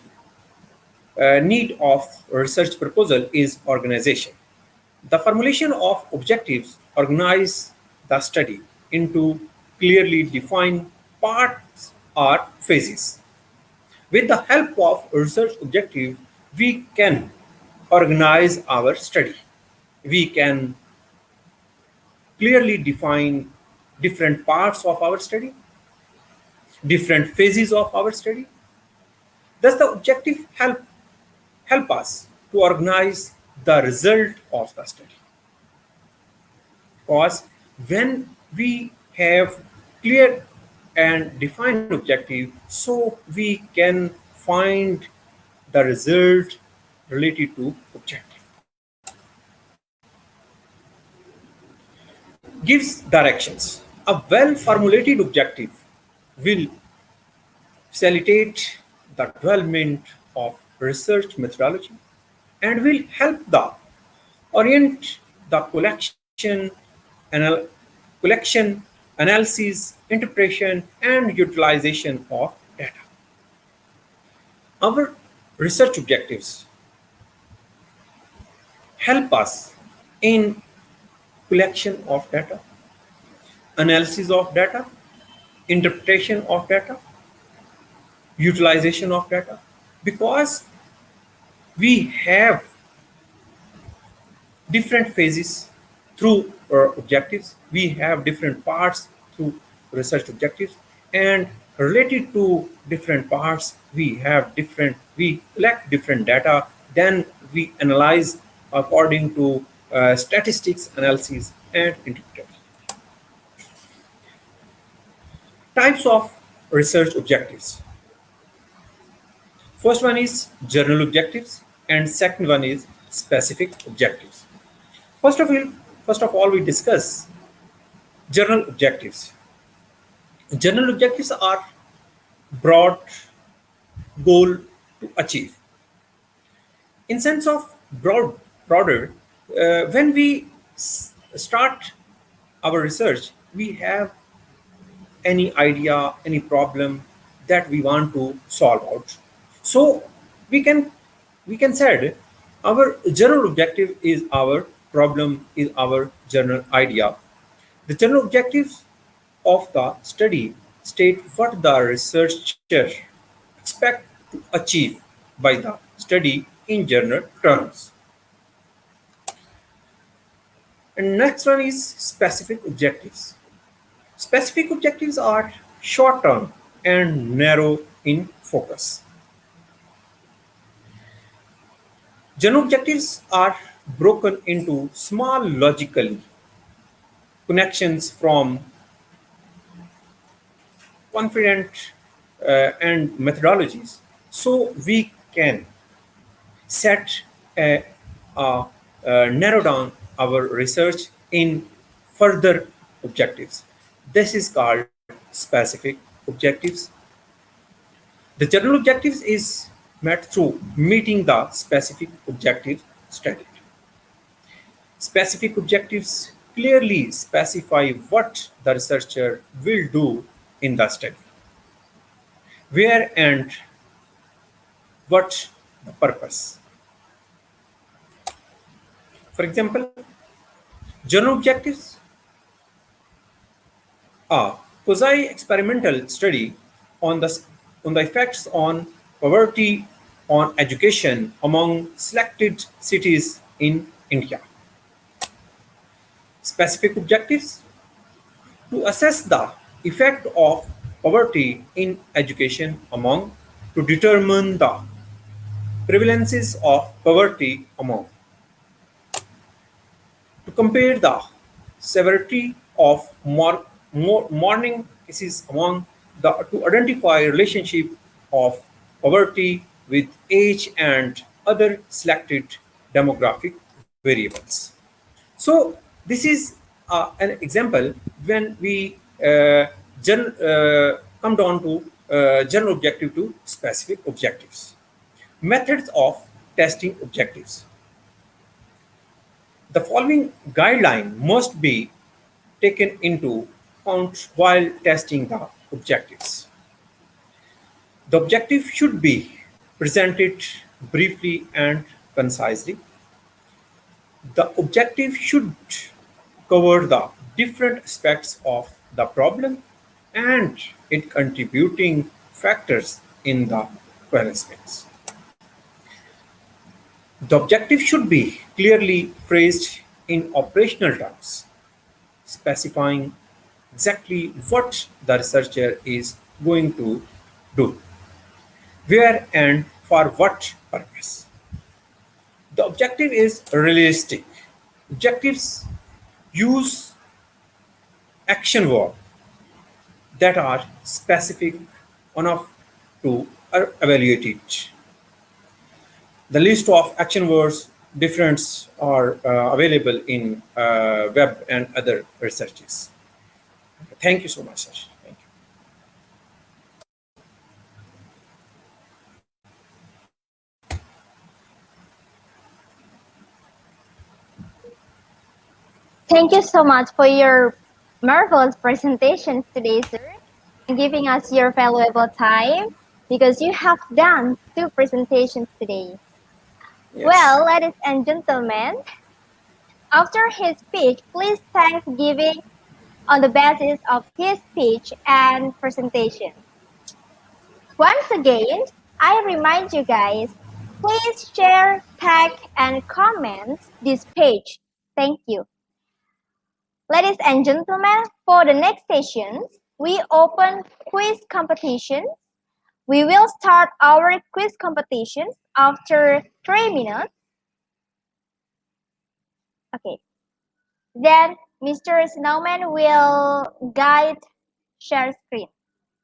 need of research proposal is organization. The formulation of objectives organize the study into clearly defined parts or phases. With the help of research objective, we can organize our study. We can clearly define different parts of our study, different phases of our study. Thus, the objective help us to organize the result of the study. Because when we have clear and defined objective, so we can find the result related to objective. Gives directions. A well-formulated objective will facilitate the development of research methodology and will help the orient the collection, analysis, interpretation, and utilization of data. Our research objectives help us in collection of data, analysis of data, interpretation of data, utilization of data, because we have different phases through our objectives, we have different parts through research objectives, and related to different parts, we collect different data, then we analyze according to statistics, analysis, and interpretation. Types of research objectives. First one is general objectives, and second one is specific objectives. First of all, we discuss general objectives. General objectives are broad goal to achieve. In sense of broader, when we start our research, we have any idea, any problem that we want to solve out. So we can say our general objective is our problem, is our general idea. The general objectives of the study state what the researcher expect to achieve by the study in general terms. And next one is specific objectives. Specific objectives are short-term and narrow in focus. General objectives are broken into small logical connections from confident and methodologies, so we can narrow down our research in further objectives. This is called specific objectives. The general objectives is met through meeting the specific objective stated. Specific objectives clearly specify what the researcher will do in the study, where and what the purpose. For example, general objectives are quasi-experimental study on the effects on poverty on education among selected cities in India. Specific objectives to assess the effect of poverty in education among, to determine the prevalences of poverty among, to compare the severity of mourning cases among, to identify relationship of poverty with age and other selected demographic variables. So this is an example when we come down to general objective to specific objectives. Methods of testing objectives. The following guideline must be taken into account while testing the objectives. The objective should be presented briefly and concisely. The objective should cover the different aspects of the problem and its contributing factors in the development. The objective should be clearly phrased in operational terms, specifying exactly what the researcher is going to do, where and for what purpose. The objective is realistic. Objectives use action verbs that are specific enough to evaluate it. The list of action words difference are available in web and other researches. Thank you so much, sir. Thank you. Thank you so much for your marvelous presentations today, sir, and giving us your valuable time because you have done 2 presentations today. Yes. Well, ladies and gentlemen, after his speech, please thank giving on the basis of his speech and presentation. Once again, I remind you guys, please share, tag, and comment this page. Thank you. Ladies and gentlemen, for the next sessions, we open quiz competition. We will start our quiz competitions after 3 minutes. Okay. Then Mr. Snowman will guide share screen.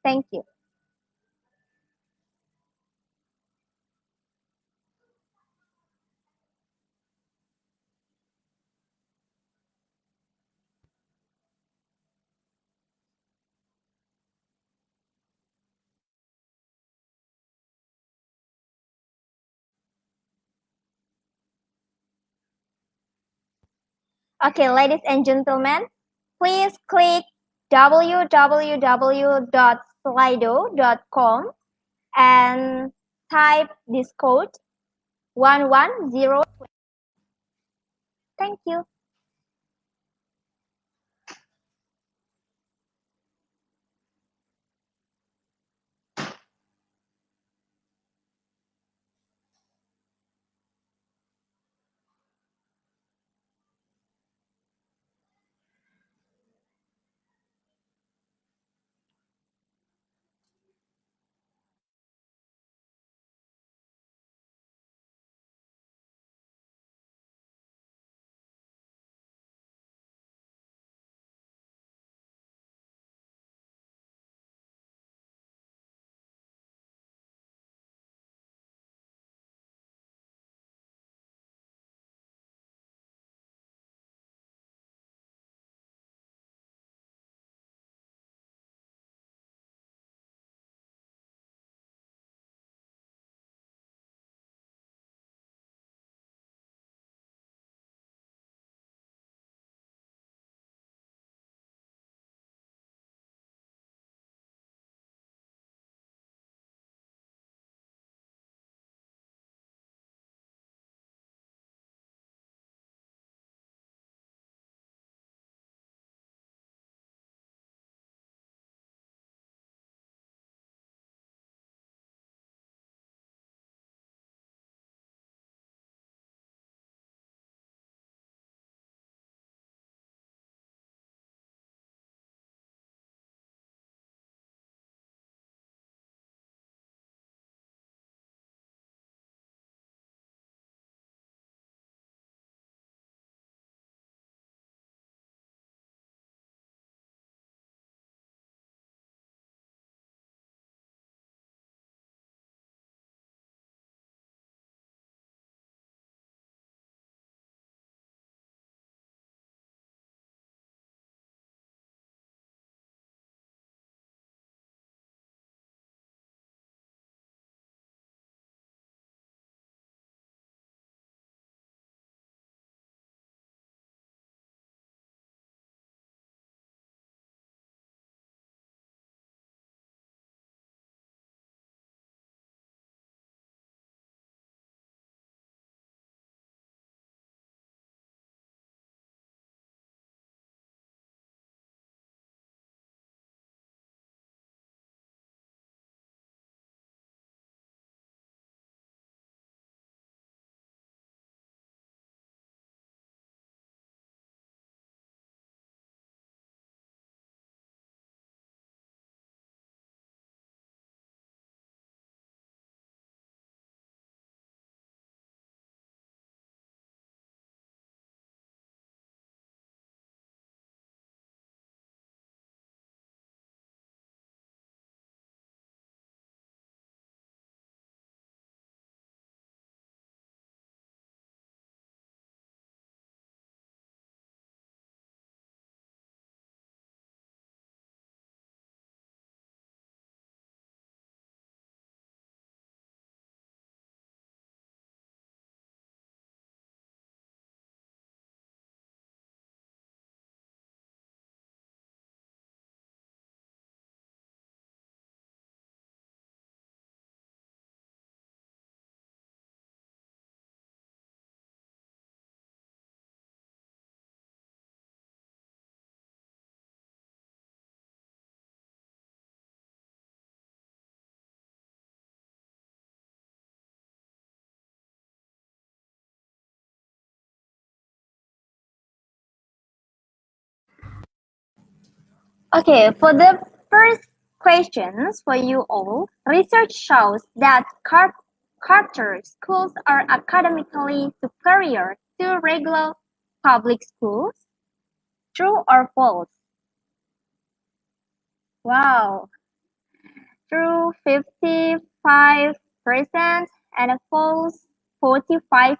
Thank you. Okay, ladies and gentlemen, please click www.slido.com and type this code 110. Thank you. Okay, for the first questions for you all, research shows that charter schools are academically superior to regular public schools. True or false? Wow. True 55% and false 45%.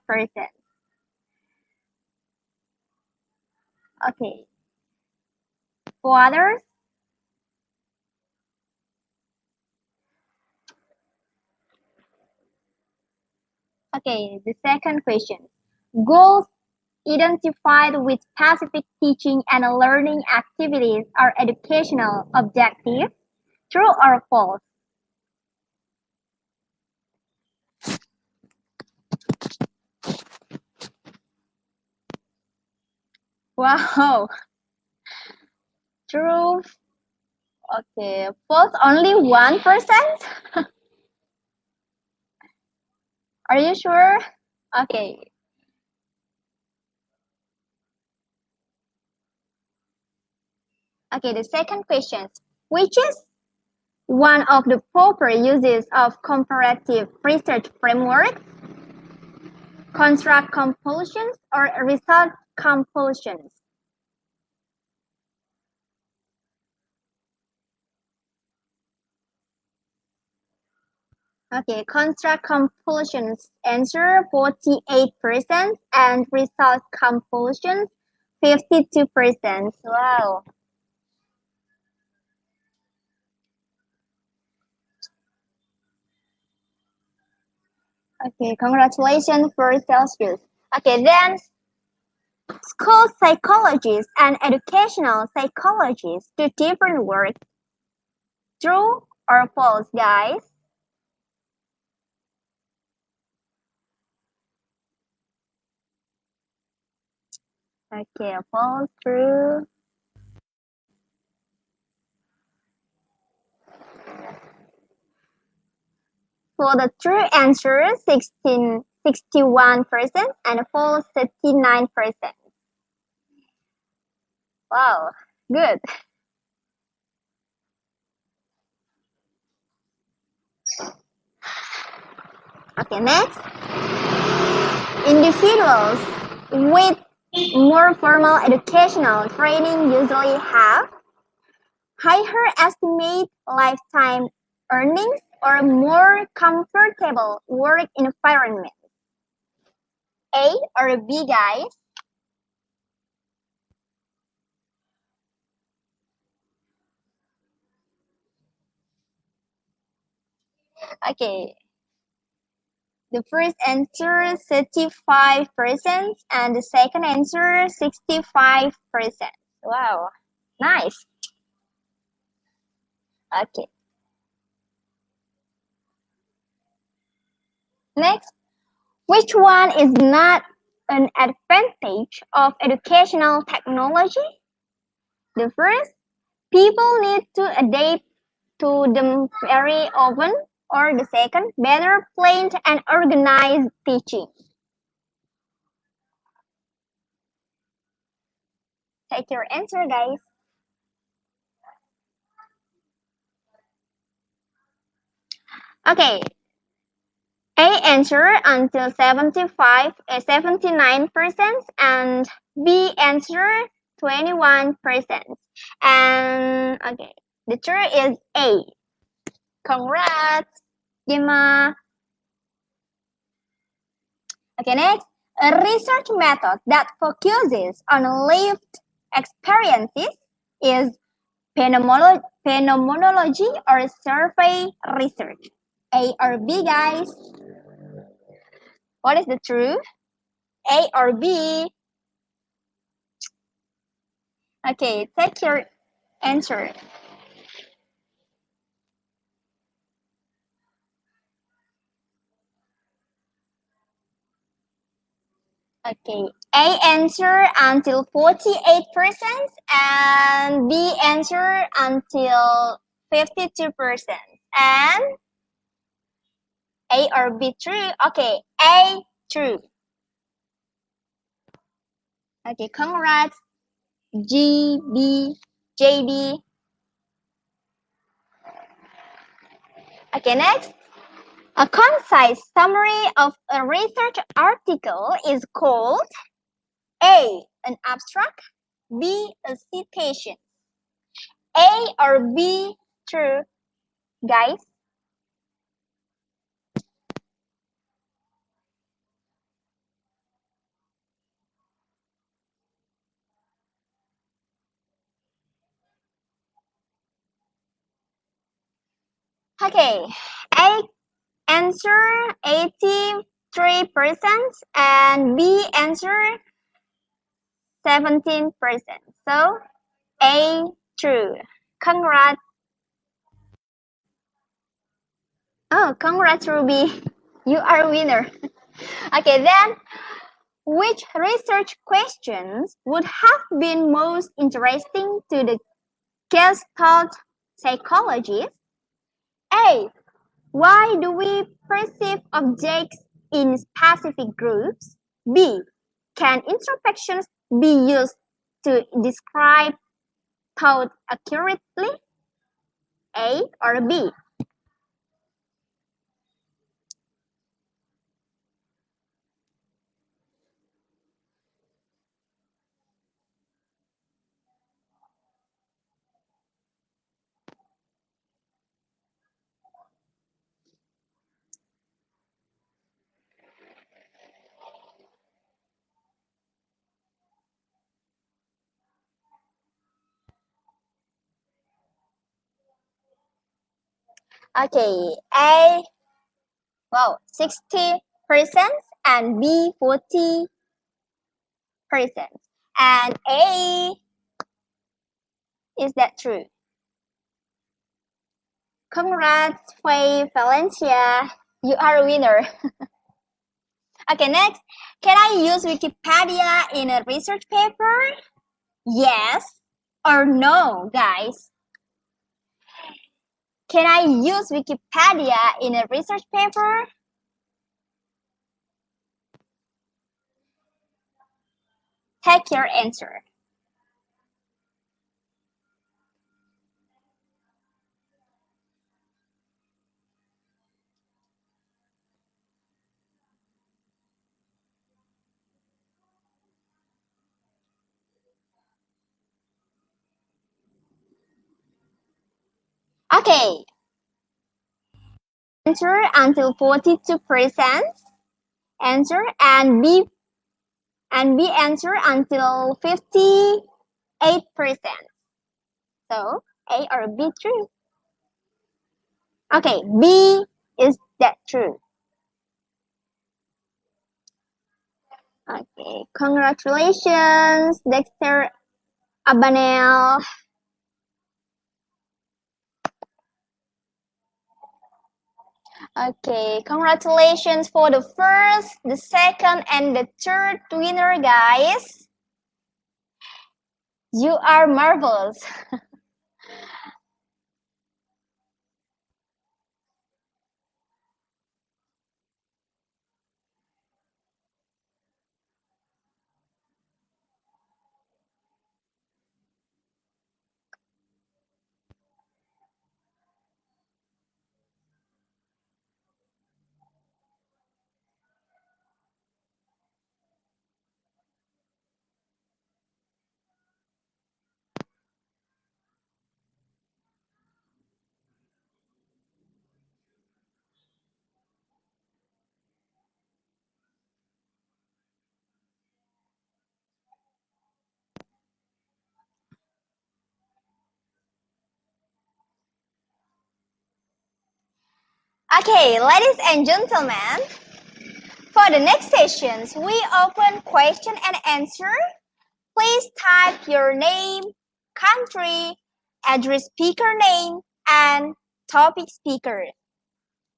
Okay. For others, okay, the second question. Goals identified with specific teaching and learning activities are educational objectives. True or false? Wow. True. Okay. False only 1%? Are you sure? Okay. Okay, the second question. Which is one of the proper uses of comparative research framework? Construct compulsions or result compulsions? Okay, construct compulsions answer 48% and result compulsions 52%. Wow. Okay, congratulations for Celsius. Okay, then school psychologists and educational psychologists do different work. True or false, guys? Okay, false, true. For the true answer, 61% and false 39%. Wow, good. Okay, next. Individuals with more formal educational training usually have higher estimate lifetime earnings or more comfortable work environment. A or B, guys? Okay. The first answer 35% and the second answer 65%. Wow, nice. Okay. Next, which one is not an advantage of educational technology? The first, people need to adapt to them very often, or the second, better planned and organized teaching. Take your answer, guys. Okay. A answer until 79% and B answer 21%. And okay, the true is A. Congrats, Gemma. Okay, next, a research method that focuses on lived experiences is phenomenology or survey research. A or B, guys? What is the truth? A or B? Okay, take your answer. Okay, A answer until 48% and B answer until 52%. And A or B true? Okay, A true. Okay, congrats, GB, JB. Okay, next. A concise summary of a research article is called A. An abstract, B. A citation. A or B true, guys? Okay, A answer 83% and B answer 17%. So A true. Congrats. Oh, congrats, Ruby. You are a winner. Okay, then which research questions would have been most interesting to the Gestalt psychologist? A. Why do we perceive objects in specific groups? B. Can introspections be used to describe thought accurately? A or B? Okay, A, wow, 60% and B, 40%. And A, is that true? Congrats, Faye Valencia. You are a winner. Okay, next. Can I use Wikipedia in a research paper? Yes or no, guys? Can I use Wikipedia in a research paper? Take your answer. Okay. Answer until 42%. Answer and B answer until 58%. So A or B true? Okay, B is that true? Okay, congratulations, Dexter Abanel. Okay, congratulations for the first, the second, and the third winner, guys. You are marvelous. Okay, ladies and gentlemen, for the next sessions, we open question and answer. Please type your name, country, address speaker name, and topic speaker.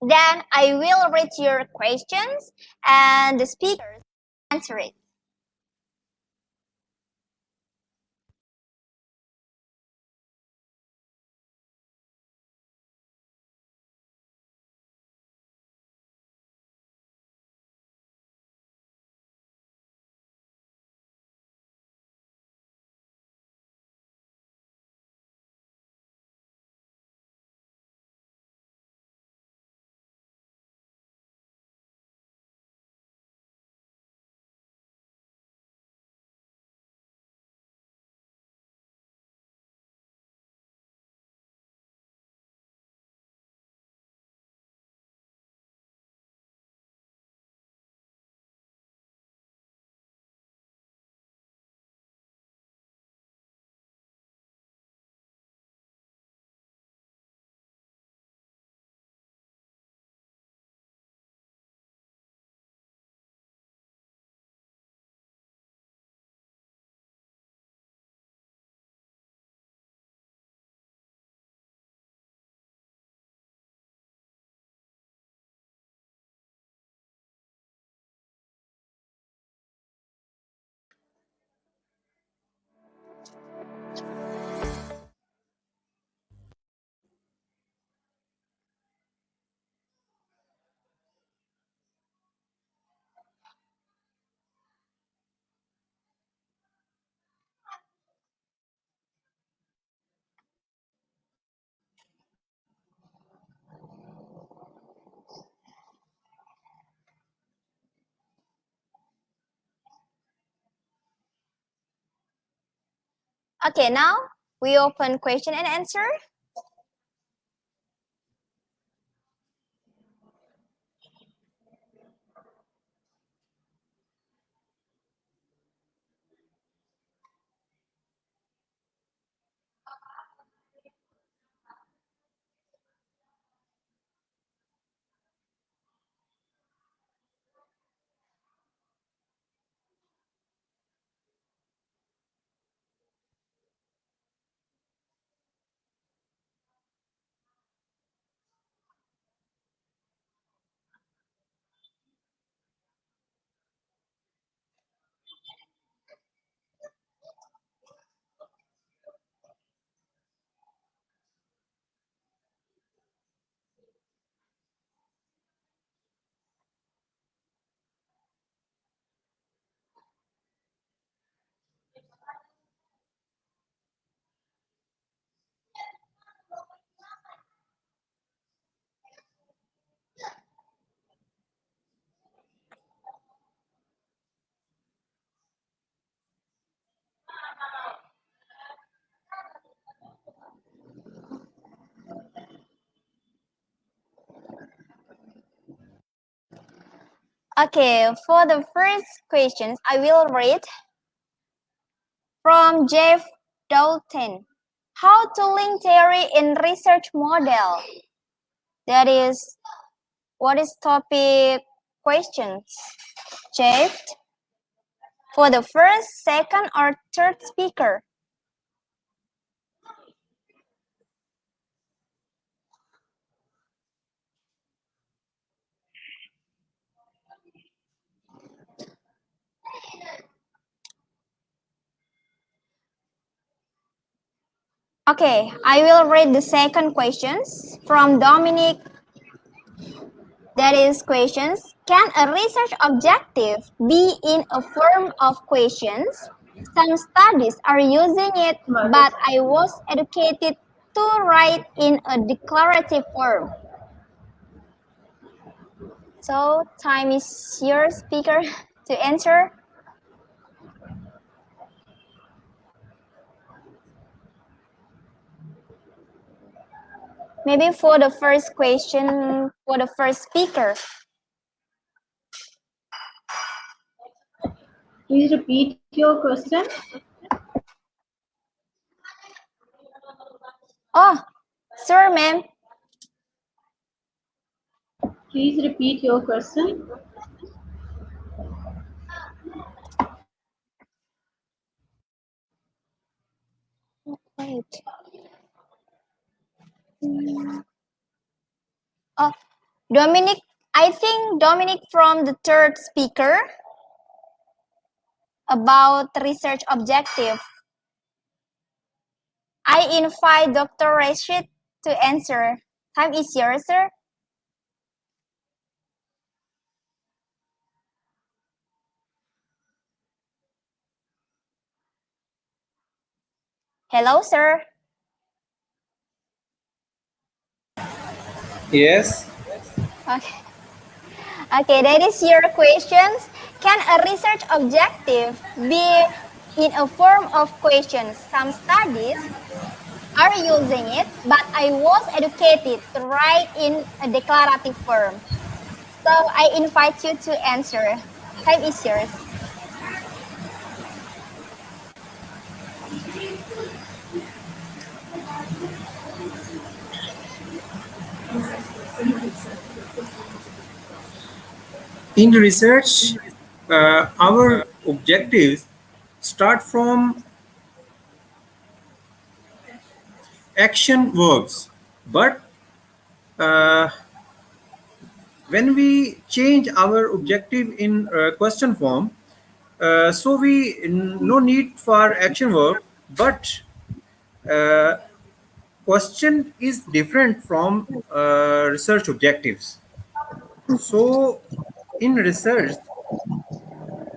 Then I will read your questions and the speakers answer it. Okay, now we open question and answer. Okay, for the first questions, I will read from Jeff Dalton. How to link theory in research model. That is, what is topic questions? Jeff, for the first, second, or third speaker? Okay, I will read the second questions from Dominic. That is questions. Can a research objective be in a form of questions? Some studies are using it, but I was educated to write in a declarative form. So time is your speaker to answer. Maybe for the first question, for the first speaker. Please repeat your question. Oh, sure, ma'am. Please repeat your question. Wait. Oh, Dominic, I think Dominic from the third speaker about research objective. I invite Dr. Rashid to answer. Time is yours, sir. Hello, sir. Yes. Okay. Okay, that is your questions. Can a research objective be in a form of questions? Some studies are using it, but I was educated to write in a declarative form. So I invite you to answer. Time is yours. In research, our objectives start from action verbs, but uh, when we change our objective in question form, so we no need for action verb, but uh, question is different from research objectives. So in research,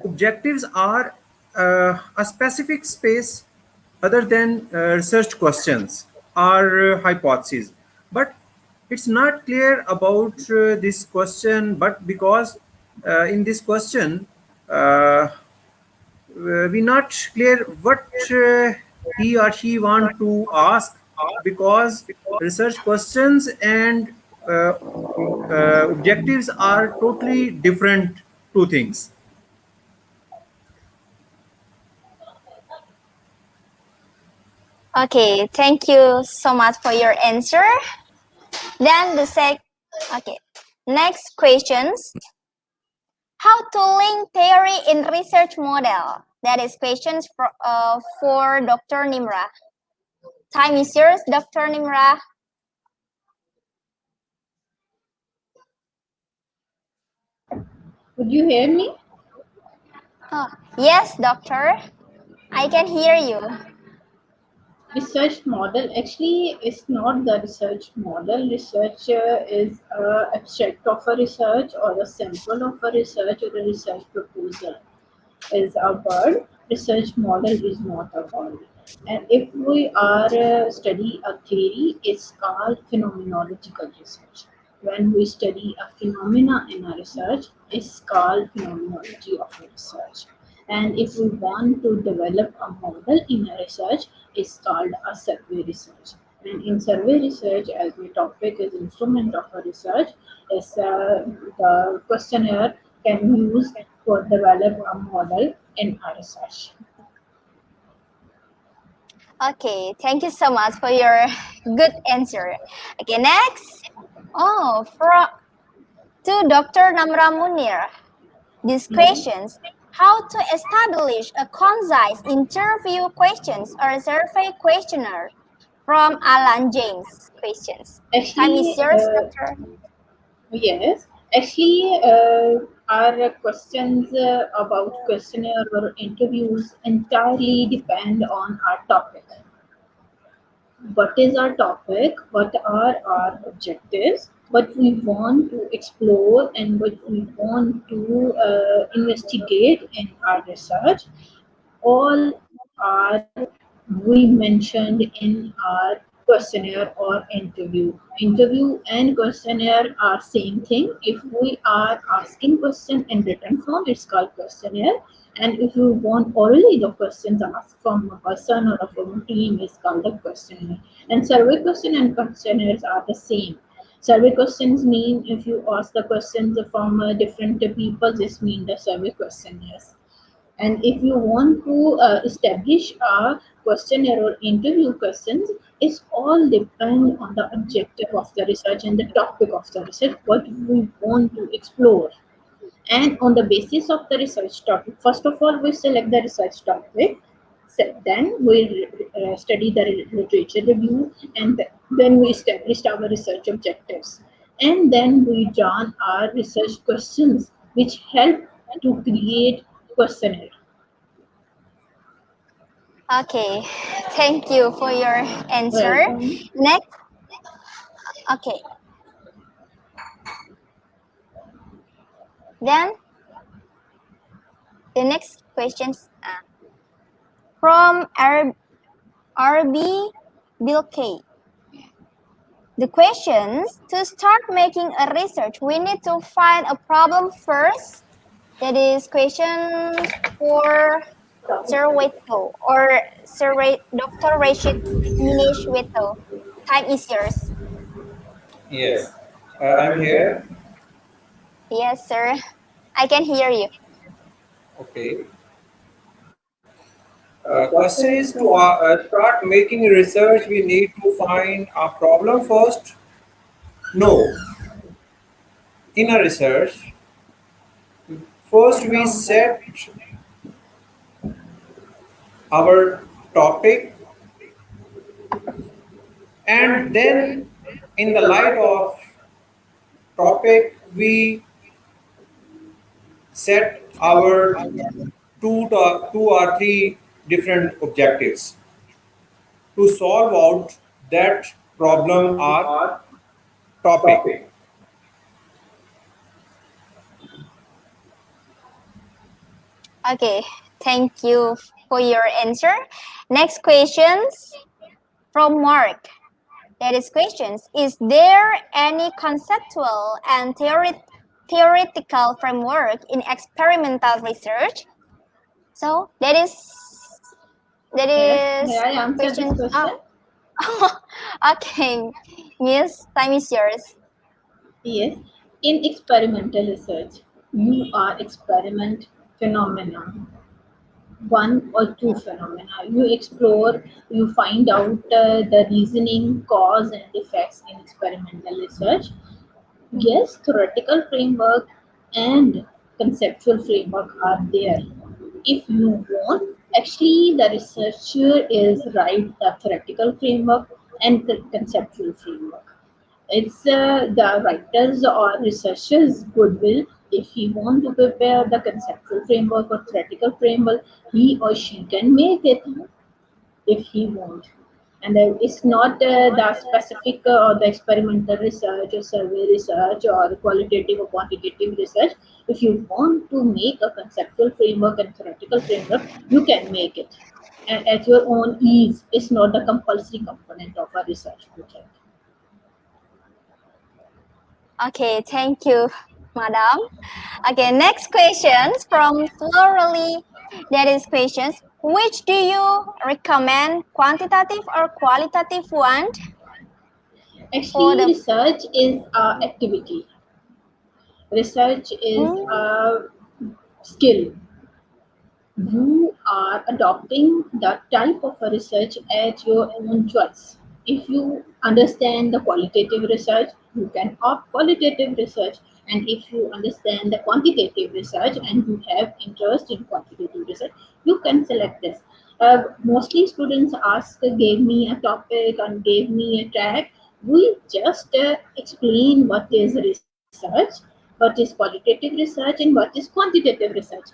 objectives are a specific space other than research questions or hypotheses. But it's not clear about this question, but because in this question, we're not clear what he or she want to ask, because research questions and objectives are totally different two things. Okay, thank you so much for your answer. Then okay, next questions. How to link theory in research model? That is questions for Dr. Nimra. Time is yours, Dr. Nimra. Would you hear me? Oh, yes, doctor. I can hear you. Research model actually is not the research model. Research is a abstract of a research, or a sample of a research, or a research proposal is a word. Research model is not a word. And if we are study a theory, it's called phenomenological research. When we study a phenomena in a research, it's called phenomenology of a research. And if we want to develop a model in a research, it's called a survey research. And in survey research, as the topic is instrument of a research, is the questionnaire can be used for develop a model in a research. Okay, thank you so much for your good answer. Okay, next. Oh, to Dr. Namra Munir. These Yes. questions. How to establish a concise interview questions or survey questionnaire from Alan James questions. Time is Actually, yours, Doctor. yes. Actually, our questions about questionnaire or interviews entirely depend on our topic. What is our topic? What are our objectives? What we want to explore and what we want to investigate in our research, all are we mentioned in our questionnaire or interview. Interview and questionnaire are same thing. If we are asking question in written form, it's called questionnaire. And if you want orally the questions asked from a person or from a team, is called a questionnaire. And survey question and questionnaires are the same. Survey questions mean if you ask the questions from different people, this means the survey questionnaires. And if you want to establish a questionnaire or interview questions, it's all depend on the objective of the research and the topic of the research, what we want to explore. And on the basis of the research topic, first of all, we select the research topic. Then we study the literature review, and then we established our research objectives. And then we draw our research questions, which help to create questionnaire. Okay, thank you for your answer. Welcome. Next, okay. Then the next questions from RB Bill K. The questions to start making a research, we need to find a problem first. That is question for Sir Weto or Dr. Richard Minesweto. Time is yours. Yes, I'm here. Yes, sir. I can hear you. Okay. Question is, to start making research, we need to find a problem first. No. In a research, first we set our topic, and then in the light of topic we set our two or three different objectives to solve out that problem or topic. Okay, thank you for your answer. Next questions from Mark. That is questions. Is there any conceptual and theoretical framework in experimental research? So that is That Yes, is may I answer this questions. question? Okay, Miss, time is yours. Yes. In experimental research, you are experiment phenomena, one or two phenomena. You explore, you find out the reasoning, cause, and effects in experimental research. Yes, theoretical framework and conceptual framework are there. If you want, actually, the researcher is right the theoretical framework and the conceptual framework. It's the writer's or researcher's goodwill. If he want to prepare the conceptual framework or theoretical framework, he or she can make it if he wants. And it's not the specific or the experimental research or survey research or qualitative or quantitative research. If you want to make a conceptual framework and theoretical framework, you can make it. And at your own ease, it's not the compulsory component of a research project. Okay, thank you, Madam. Okay, next questions from Florally. That is questions. Which do you recommend, quantitative or qualitative one? For Actually, the research is a activity. Research is a skill. You are adopting the type of a research at your own choice. If you understand the qualitative research, you can opt qualitative research. And if you understand the quantitative research and you have interest in quantitative research, you can select this. Mostly students ask, gave me a topic and gave me a track. We just explain what is research, what is qualitative research, and what is quantitative research.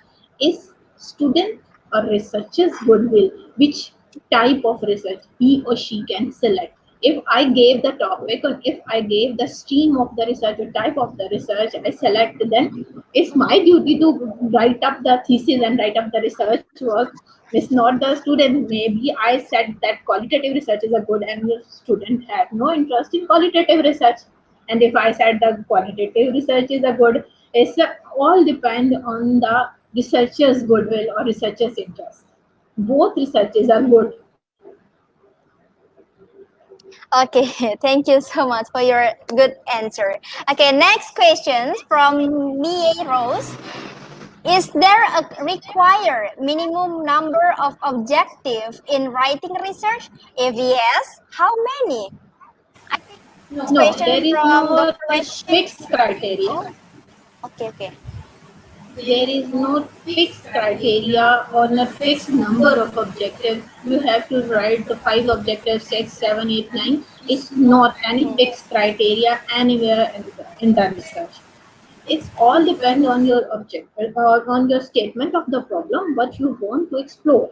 Is student or researcher's goodwill which type of research he or she can select. If I gave the topic or if I gave the stream of the research or type of the research, I select, then it's my duty to write up the thesis and write up the research work. It's not the student. Maybe I said that qualitative research is a good and the student had no interest in qualitative research. And if I said the qualitative research is a good, it's all depend on the researcher's goodwill or researcher's interest. Both researches are good. Okay, thank you so much for your good answer. Okay, next questions from Mia Rose. Is there a required minimum number of objectives in writing research? If yes, how many? I think this No, there question is from no Dr. Rashid. fixed criteria. Oh, okay. There is no fixed criteria or not fixed number of objectives. You have to write the 5 objectives, 6, 7, 8, 9. It's not any fixed criteria anywhere in the research. It's all depend on your objective or on your statement of the problem, what you want to explore.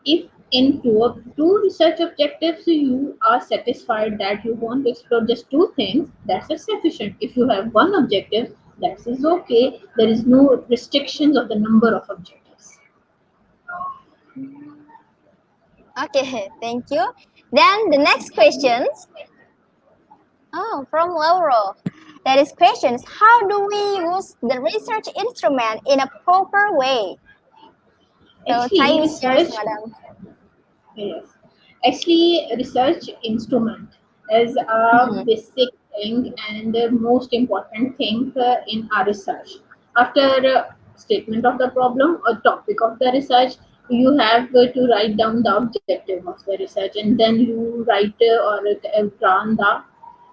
If in two research objectives you are satisfied that you want to explore just two things, that's sufficient. If you have one objective, that is okay. There is no restrictions of the number of objectives. Okay, thank you. Then the next questions. Oh, from Laurel. That is questions. How do we use the research instrument in a proper way? So Actually, time is yours, research madam. Yes. Actually, research instrument is a Mhm. basic thing and the most important thing in our research. After statement of the problem or topic of the research, you have to write down the objective of the research and then you write or run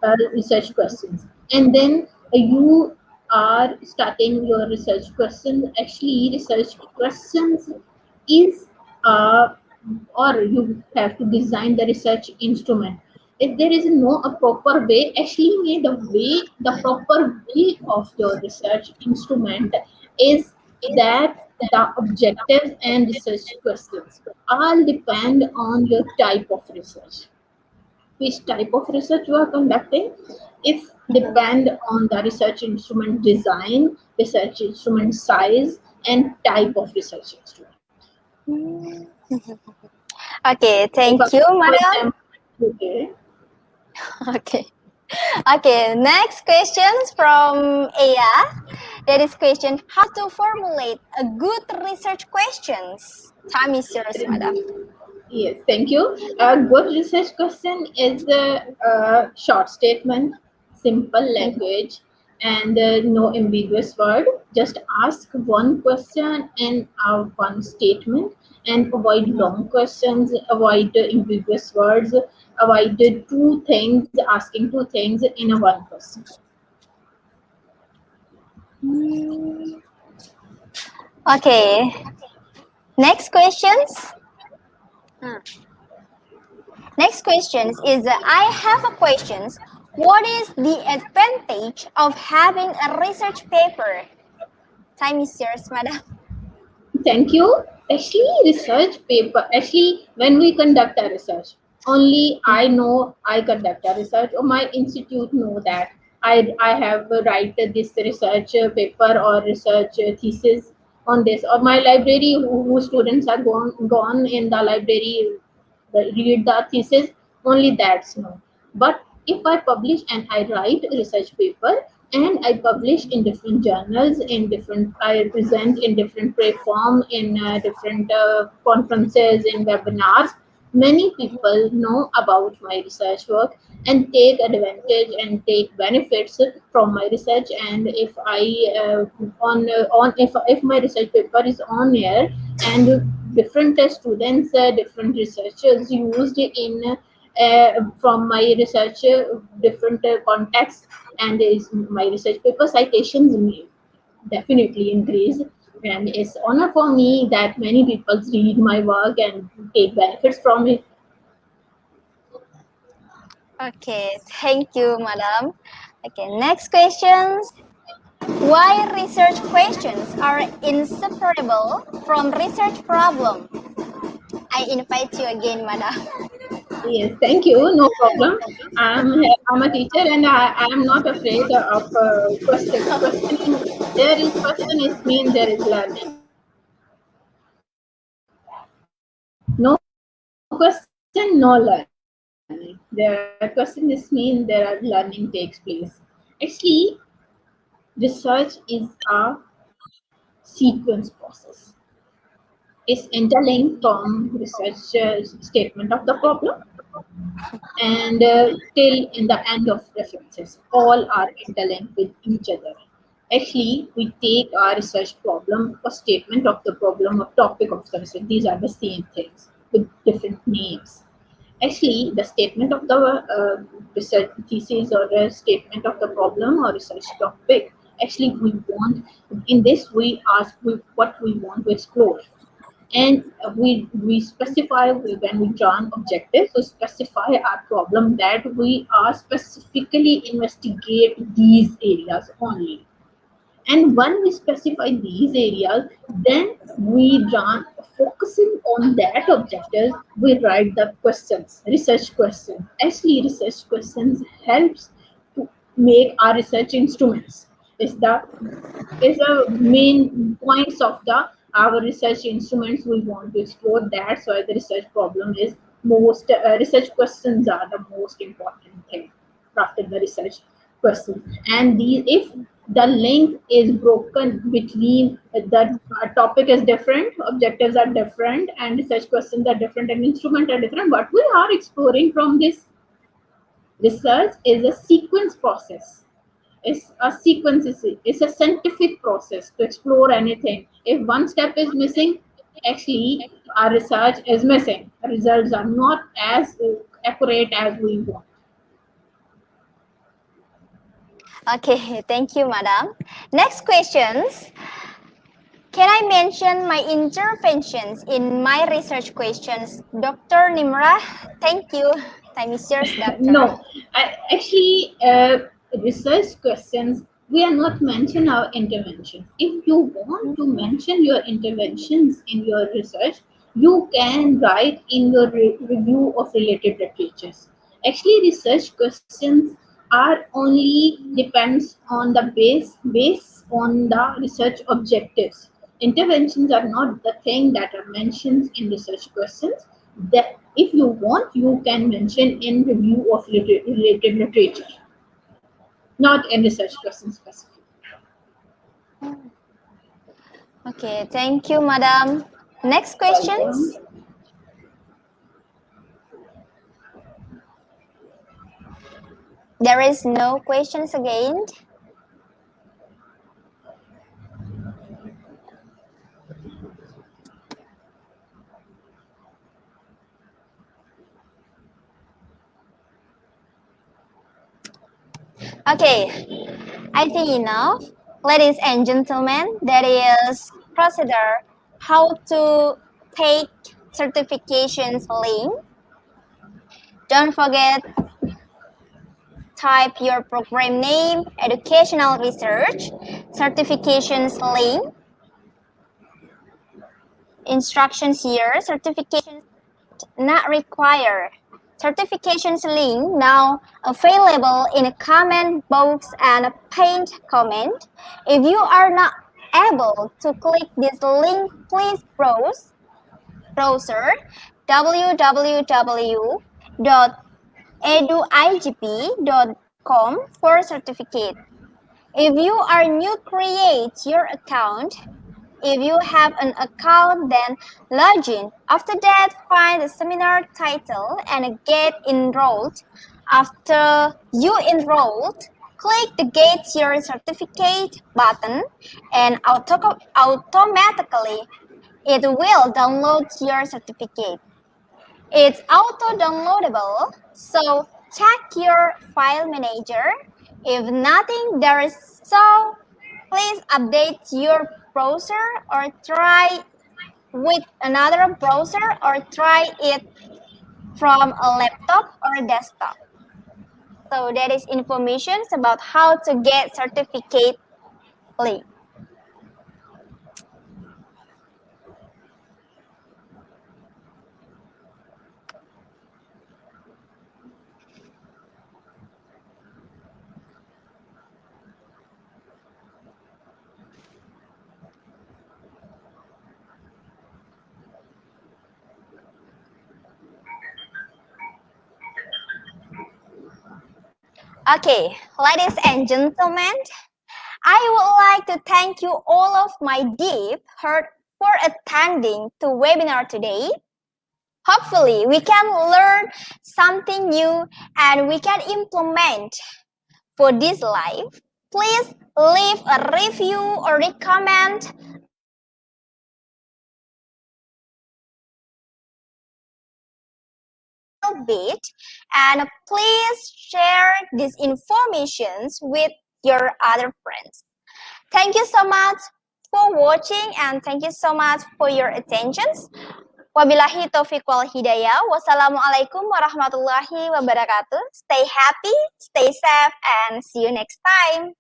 the research questions. And then you are starting your research questions. Actually, research questions is or you have to design the research instrument. If there is no a proper way, actually the proper way of your research instrument is that the objectives and research questions all depend on your type of research. Which type of research you are conducting, if depend on the research instrument design, research instrument size, and type of research instrument. Okay, If thank I, you, for madam. example, okay, Okay. Okay, next questions from Aya. That is question how to formulate a good research questions. Time is yours, madam. Yes, thank you. A good research question is a short statement, simple language, and no ambiguous word. Just ask one question and one statement, and avoid long questions, avoid ambiguous words, avoid two things, asking two things in a one question. Okay. Next questions. Next questions is I have a questions. What is the advantage of having a research paper? Time is yours, madam. Thank you. Actually, research paper, actually, when we conduct a research, only I know I conduct a research, or my institute know that I have write this research paper or research thesis on this, or my library who students are gone in the library read the thesis, only that's no. But if I publish and I write a research paper and I publish in different journals, in different, I present in different platform, in different conferences, in webinars, many people know about my research work and take advantage and take benefits from my research. And if I on if my research paper is on air and different students, different researchers used in from my research different contexts, and is my research paper citations may definitely increase, and it's honor for me that many people read my work and take benefits from it. Okay, thank you, madam. Okay, next questions. Why research questions are inseparable from research problem? I invite you again, madam. Yes, thank you. No problem. I'm a teacher and I am not afraid of questioning. There is question is mean there is learning. No question, no learning. There question is mean there are learning takes place. Actually, research is a sequence process. It's interlinked from research statement of the problem and till in the end of references, all are interlinked with each other. Actually, we take our research problem, a statement of the problem, a topic of the research. These are the same things with different names. Actually, the statement of the research thesis or the statement of the problem or research topic, actually we want, in this we ask what we want to explore, and we specify when we draw an objective, so specify our problem that we are specifically investigate these areas only. And when we specify these areas, then we run focusing on that objective. We write the questions, research questions. Actually, research questions helps to make our research instruments. Is the main points of the our research instruments we want to explore. That's why the research problem is most research questions are the most important thing after the research question. And these, if the link is broken between the topic is different, objectives are different, and research questions are different, and instruments are different, what we are exploring from this research is a sequence process. It's a sequence, it's a scientific process to explore anything. If one step is missing, actually our research is missing. Results are not as accurate as we want. Okay, thank you, madam. Next questions. Can I mention my interventions in my research questions? Dr. Nimra, thank you. Time is yours, doctor. No, actually, research questions, we are not mention our intervention. If you want to mention your interventions in your research, you can write in your review of related literatures. Actually, research questions are only depends on the base on the research objectives. Interventions are not the thing that are mentioned in research questions. That if you want, you can mention in review of related literature, not in research questions specific. Okay, thank you, madam. Next questions. There is no questions again. Okay, I think enough. Ladies and gentlemen, that is procedure how to take certifications link. Don't forget, type your program name, educational research, certifications link, instructions here, certifications not required. Certifications link now available in a comment box and a pinned comment. If you are not able to click this link, please browser www.eduigp.com for certificate. If you are new, create your account. If you have an account, then log in. After that, find the seminar title and get enrolled. After you enrolled, click the Get Your Certificate button and automatically it will download your certificate. It's auto-downloadable, so check your file manager. If nothing there is so, please update your browser or try with another browser or try it from a laptop or desktop. So that is information about how to get certificate link. Okay, ladies and gentlemen, I would like to thank you all of my deep heart for attending the webinar today. Hopefully, we can learn something new and we can implement for this life. Please leave a review or comment bit and please share these informations with your other friends. Thank you so much for watching and thank you so much for your attention. Wabillahi taufiq wal hidayah. Wassalamualaikum warahmatullahi wabarakatuh. Stay happy, stay safe, and see you next time.